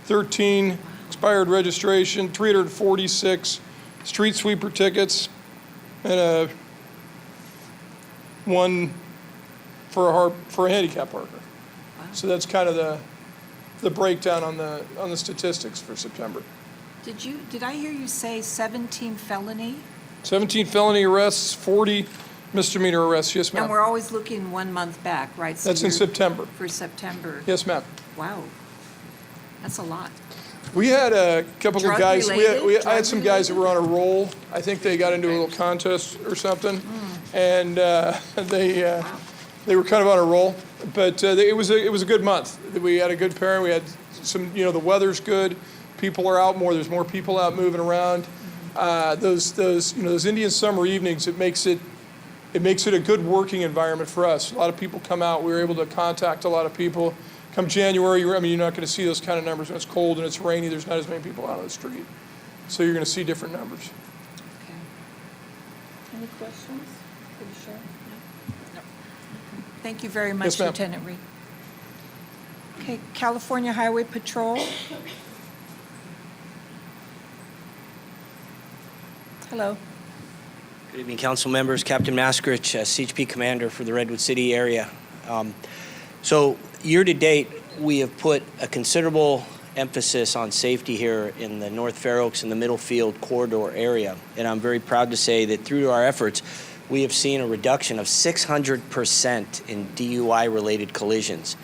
S15: 13 expired registration, 346 street sweeper tickets, and one for a handicap parker. So that's kind of the breakdown on the statistics for September.
S1: Did I hear you say 17 felony?
S15: 17 felony arrests, 40 misdemeanor arrests. Yes, ma'am.
S1: And we're always looking 1 month back, right? So
S15: That's in
S1: you're-
S15: September.
S1: For September.
S15: Yes, ma'am.
S1: Wow. That's a lot.
S15: We had a couple of guys,
S1: Drug-related?
S15: I had some guys that were on a roll. I think they got into a little contest or something, and they were kind of on a roll. But it was a good month. We had a good pairing. We had some, the weather's good. People are out more. There's more people out moving around. Those Indian summer evenings, it makes it a good working environment for us. A lot of people come out. We were able to contact a lot of people. Come January, you're not going to see those kind of numbers when it's cold and it's rainy. There's not as many people out on the street. So you're going to see different numbers.
S1: Okay. Any questions for the sheriff? No. Thank you very much,
S15: Yes, ma'am.
S1: Lieutenant Reed. Okay, California Highway Patrol. Hello.
S4: Good evening, council members. Captain Maskrich, CHP Commander for the Redwood City area. So year to date, we have put a considerable emphasis on safety here in the North Fair Oaks and the Middlefield corridor area. And I'm very proud to say that through our efforts, we have seen a reduction of 600% in DUI-related collisions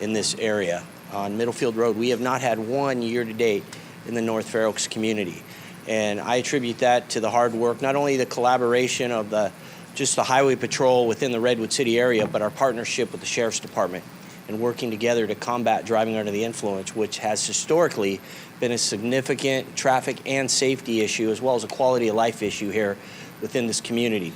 S4: in this area. On Middlefield Road, we have not had one year to date in the North Fair Oaks community. And I attribute that to the hard work, not only the collaboration of just the highway patrol within the Redwood City area, but our partnership with the Sheriff's Department and working together to combat driving under the influence, which has historically been a significant traffic and safety issue, as well as a quality of life issue here within this community.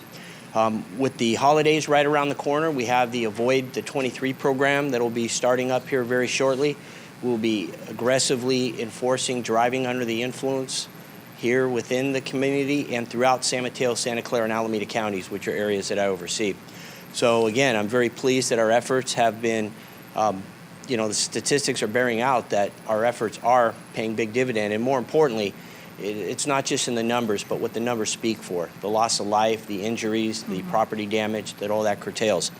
S4: With the holidays right around the corner, we have the Avoid the 23 program that will be starting up here very shortly. We'll be aggressively enforcing driving under the influence here within the community and throughout San Mateo, Santa Clara, and Alameda counties, which are areas that I oversee. So again, I'm very pleased that our efforts have been, the statistics are bearing out that our efforts are paying big dividend. And more importantly, it's not just in the numbers, but what the numbers speak for. The loss of life, the injuries, the property damage that all that curtails.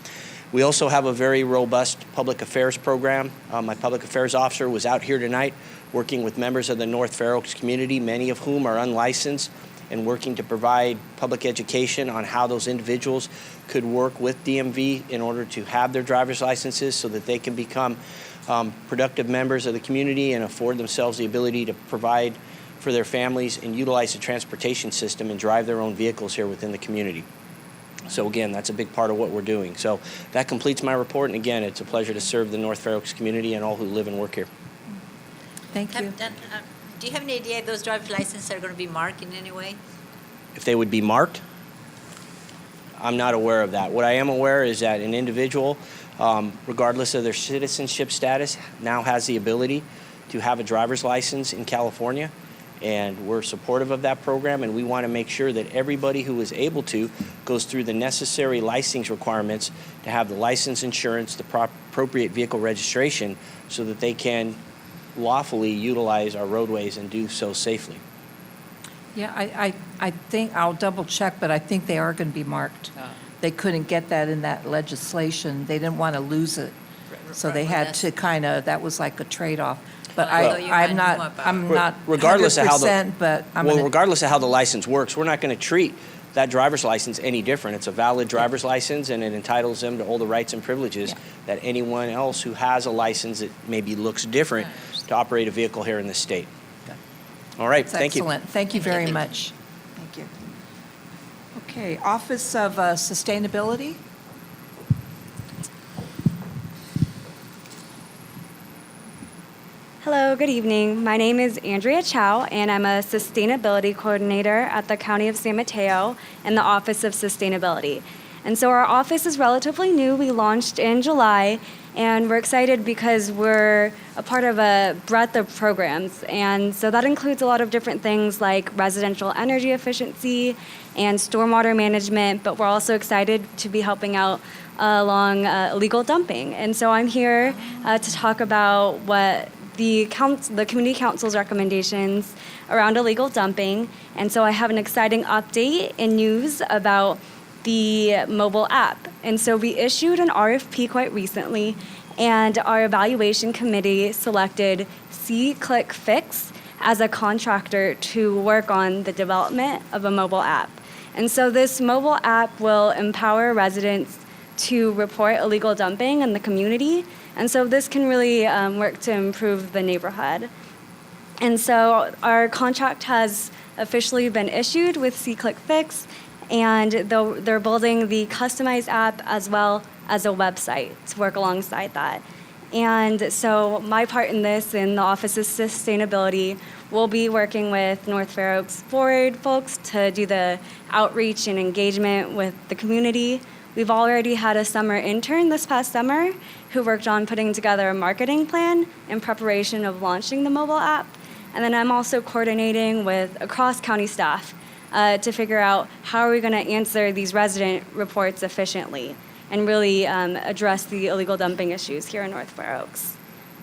S4: We also have a very robust public affairs program. My public affairs officer was out here tonight working with members of the North Fair Oaks community, many of whom are unlicensed, and working to provide public education on how those individuals could work with DMV in order to have their driver's licenses so that they can become productive members of the community and afford themselves the ability to provide for their families and utilize the transportation system and drive their own vehicles here within the community. So again, that's a big part of what we're doing. So that completes my report, and again, it's a pleasure to serve the North Fair Oaks community and all who live and work here.
S1: Thank you.
S7: Do you have any idea if those driver's licenses are going to be marked in any way?
S4: If they would be marked, I'm not aware of that. What I am aware is that an individual, regardless of their citizenship status, now has the ability to have a driver's license in California. And we're supportive of that program, and we want to make sure that everybody who is able to goes through the necessary licensing requirements to have the license, insurance, the appropriate vehicle registration, so that they can lawfully utilize our roadways and do so safely.
S1: Yeah, I think, I'll double check, but I think they are going to be marked. They couldn't get that in that legislation. They didn't want to lose it. So they had to that was like a trade-off. But I'm not
S4: regardless
S1: 100%, but
S4: regardless of how the license works, we're not going to treat that driver's license any different. It's a valid driver's license, and it entitles them to all the rights and privileges that anyone else who has a license that maybe looks different to operate a vehicle here in the state. All right, thank you.
S1: Excellent. Thank you very much. Thank you. Okay, Office of Sustainability.
S5: Hello, good evening. My name is Andrea Chow, and I'm a Sustainability Coordinator at the County of San Mateo in the Office of Sustainability. And so our office is relatively new. We launched in July, and we're excited because we're a part of a breadth of programs. And so that includes a lot of different things like residential energy efficiency and stormwater management, but we're also excited to be helping out along illegal dumping. And so I'm here to talk about what the Community Council's recommendations around illegal dumping. And so I have an exciting update and news about the mobile app. And so we issued an RFP quite recently, and our evaluation committee selected SeeClickFix as a contractor to work on the development of a mobile app. And so this mobile app will empower residents to report illegal dumping in the community. And so this can really work to improve the neighborhood. And so our contract has officially been issued with SeeClickFix, and they're building the customized app as well as a website to work alongside that. And so my part in this, in the Office of Sustainability, will be working with North Fair Oaks Forward folks to do the outreach and engagement with the community. We've already had a summer intern this past summer who worked on putting together a marketing plan in preparation of launching the mobile app. And then I'm also coordinating with cross-county staff to figure out how are we going to answer these resident reports efficiently and really address the illegal dumping issues here in North Fair Oaks.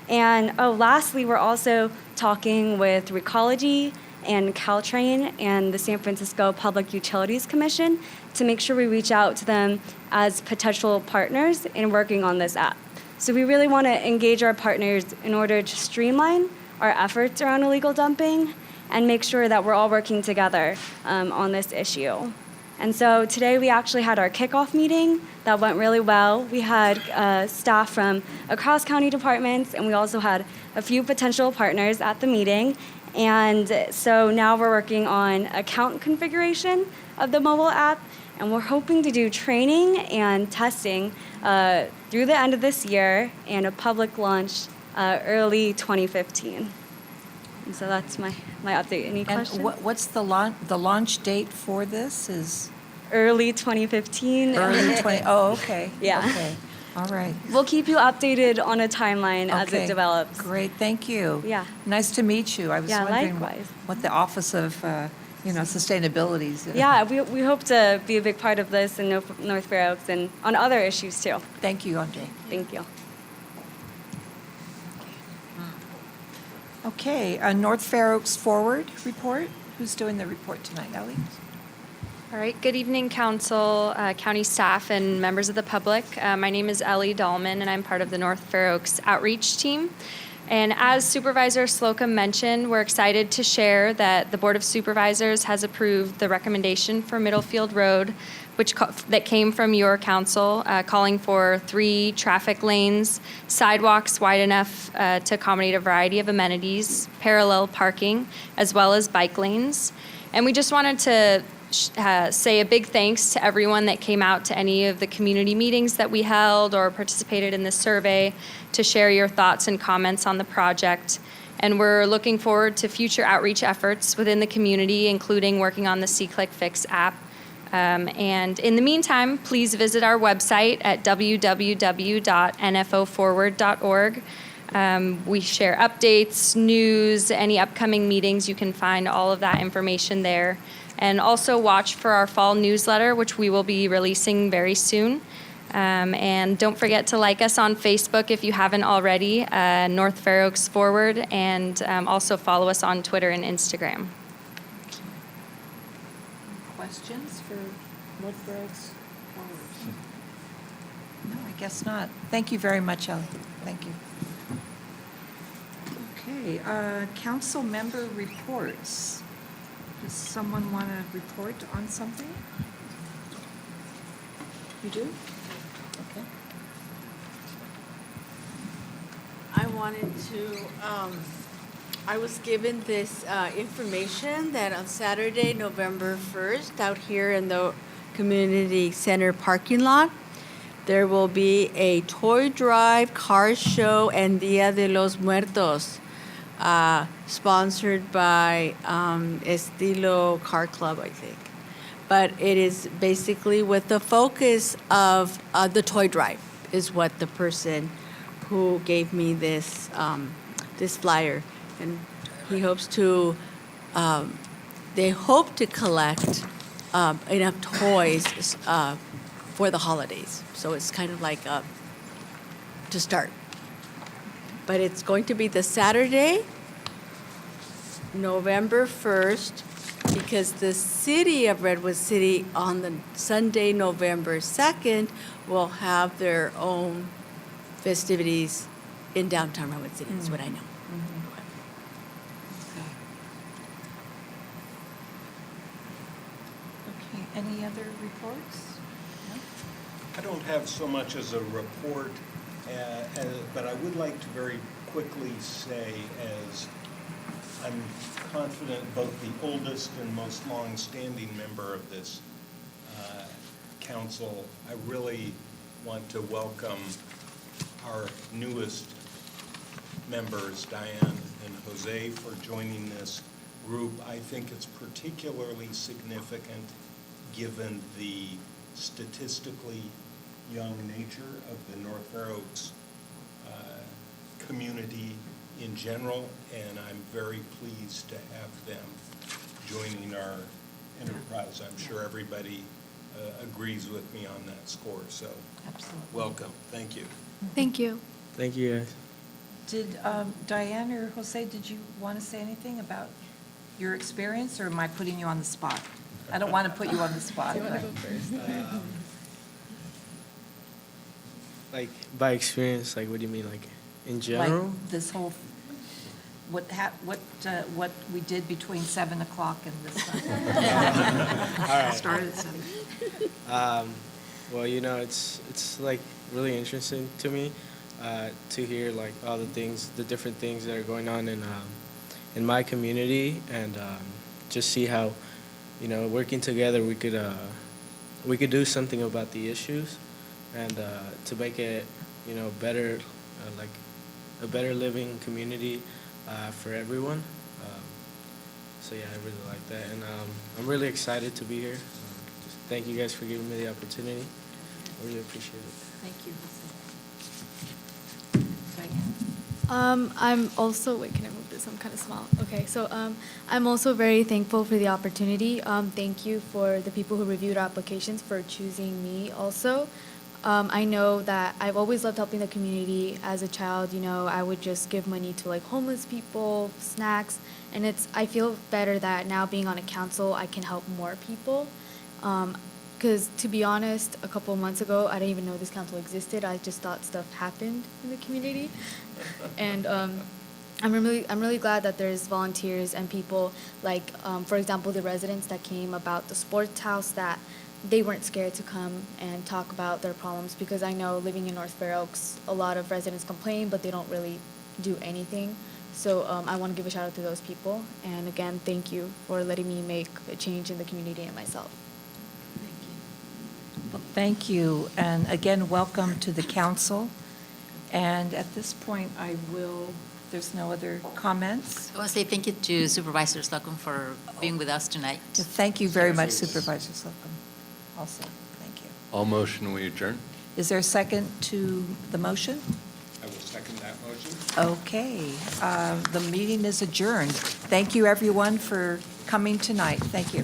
S5: And lastly, we're also talking with Recology and Caltrain and the San Francisco Public Utilities Commission to make sure we reach out to them as potential partners in working on this app. So we really want to engage our partners in order to streamline our efforts around illegal dumping and make sure that we're all working together on this issue. And so today we actually had our kickoff meeting that went really well. We had staff from across county departments, and we also had a few potential partners at the meeting. And so now we're working on account configuration of the mobile app, and we're hoping to do training and testing through the end of this year and a public launch early 2015. And so that's my update. Any questions?
S1: And what's the launch date for this is?
S5: Early 2015.
S1: Early 20, oh, okay.
S5: Yeah.
S1: Okay, all right.
S5: We'll keep you updated on a timeline as
S1: Okay,
S5: it develops.
S1: Great, thank you.
S5: Yeah.
S1: Nice to meet you. I was
S5: Yeah,
S1: wondering
S5: likewise.
S1: what the Office of, Sustainability is.
S5: Yeah, we hope to be a big part of this in North Fair Oaks and on other issues too.
S1: Thank you, Andre.
S5: Thank you.
S1: Okay, North Fair Oaks Forward report. Who's doing the report tonight, Ellie?
S10: All right, good evening, council, county staff, and members of the public. My name is Ellie Dahlman, and I'm part of the North Fair Oaks outreach team. And as Supervisor Slocum mentioned, we're excited to share that the Board of Supervisors has approved the recommendation for Middlefield Road, that came from your council, calling for 3 traffic lanes, sidewalks wide enough to accommodate a variety of amenities, parallel parking, as well as bike lanes. And we just wanted to say a big thanks to everyone that came out to any of the community meetings that we held or participated in this survey to share your thoughts and comments on the project. And we're looking forward to future outreach efforts within the community, including working on the C-Click Fix app. And in the meantime, please visit our website at www.nfoforward.org. We share updates, news, any upcoming meetings. You can find all of that information there. And also watch for our fall newsletter, which we will be releasing very soon. And don't forget to like us on Facebook if you haven't already, North Fair Oaks Forward, and also follow us on Twitter and Instagram.
S1: Questions for North Fair Oaks Forward? No, I guess not. Thank you very much, Ellie. Thank you. Okay, council member reports. Does someone want to report on something? You do? Okay.
S12: I wanted to, I was given this information that on Saturday, November 1st, out here in the community center parking lot, there will be a toy drive, car show, and Dia de los Muertos, sponsored by Estilo Car Club, I think. But it is basically with the focus of the toy drive is what the person who gave me this this flyer, and he hopes to. They hope to collect enough toys for the holidays. So it's kind of like to start. But it's going to be the Saturday, November 1st, because the city of Redwood City on the Sunday, November 2nd, will have their own festivities in downtown Redwood City, is what I know.
S1: Okay, any other reports?
S6: I don't have so much as a report, but I would like to very quickly say, as I'm confident both the oldest and most long-standing member of this council, I really want to welcome our newest members, Diane and Jose, for joining this group. I think it's particularly significant given the statistically young nature of the North Fair Oaks community in general, and I'm very pleased to have them joining our enterprise. I'm sure everybody agrees with me on that score, so welcome. Thank you.
S10: Thank you.
S18: Thank you, guys.
S1: Did Diane or Jose, did you want to say anything about your experience, or am I putting you on the spot? I don't want to put you on the spot. but-
S2: Like, by experience, like, what do you mean, like, in general?
S1: Like this whole, what we did between 7 o'clock and this time.
S2: All right.
S1: Started at 7.
S2: Well, you know, it's like really interesting to me to hear like all the different things that are going on in my community, and just see how, you know, working together we could do something about the issues, and to make it, you know, better, like a better living community for everyone. So yeah, I really like that, and I'm really excited to be here. Just thank you guys for giving me the opportunity. I really appreciate it.
S1: Thank you.
S13: I'm also, wait, can I move this? I'm kind of small. Okay, so I'm also very thankful for the opportunity. Thank you for the people who reviewed our applications for choosing me also. I know that I've always loved helping the community. As a child, you know, I would just give money to like homeless people, snacks, and I feel better that now being on a council, I can help more people. Because to be honest, a couple of months ago, I didn't even know this council existed. I just thought stuff happened in the community. And I'm really glad that there's volunteers and people like, for example, the residents that came about the sports house, that they weren't scared to come and talk about their problems, because I know living in North Fair Oaks, a lot of residents complain, but they don't really do anything. So I want to give a shout out to those people. And again, thank you for letting me make a change in the community and myself.
S1: Well, thank you, and again, welcome to the council. And at this point, I will, if there's no other comments.
S7: I want to say thank you to Supervisor Slocum for being with us tonight.
S1: Thank you very much, Supervisor Slocum. Also, thank you.
S8: All motion, we adjourn?
S1: Is there a second to the motion?
S11: I will second that motion.
S1: Okay, the meeting is adjourned. Thank you, everyone, for coming tonight. Thank you.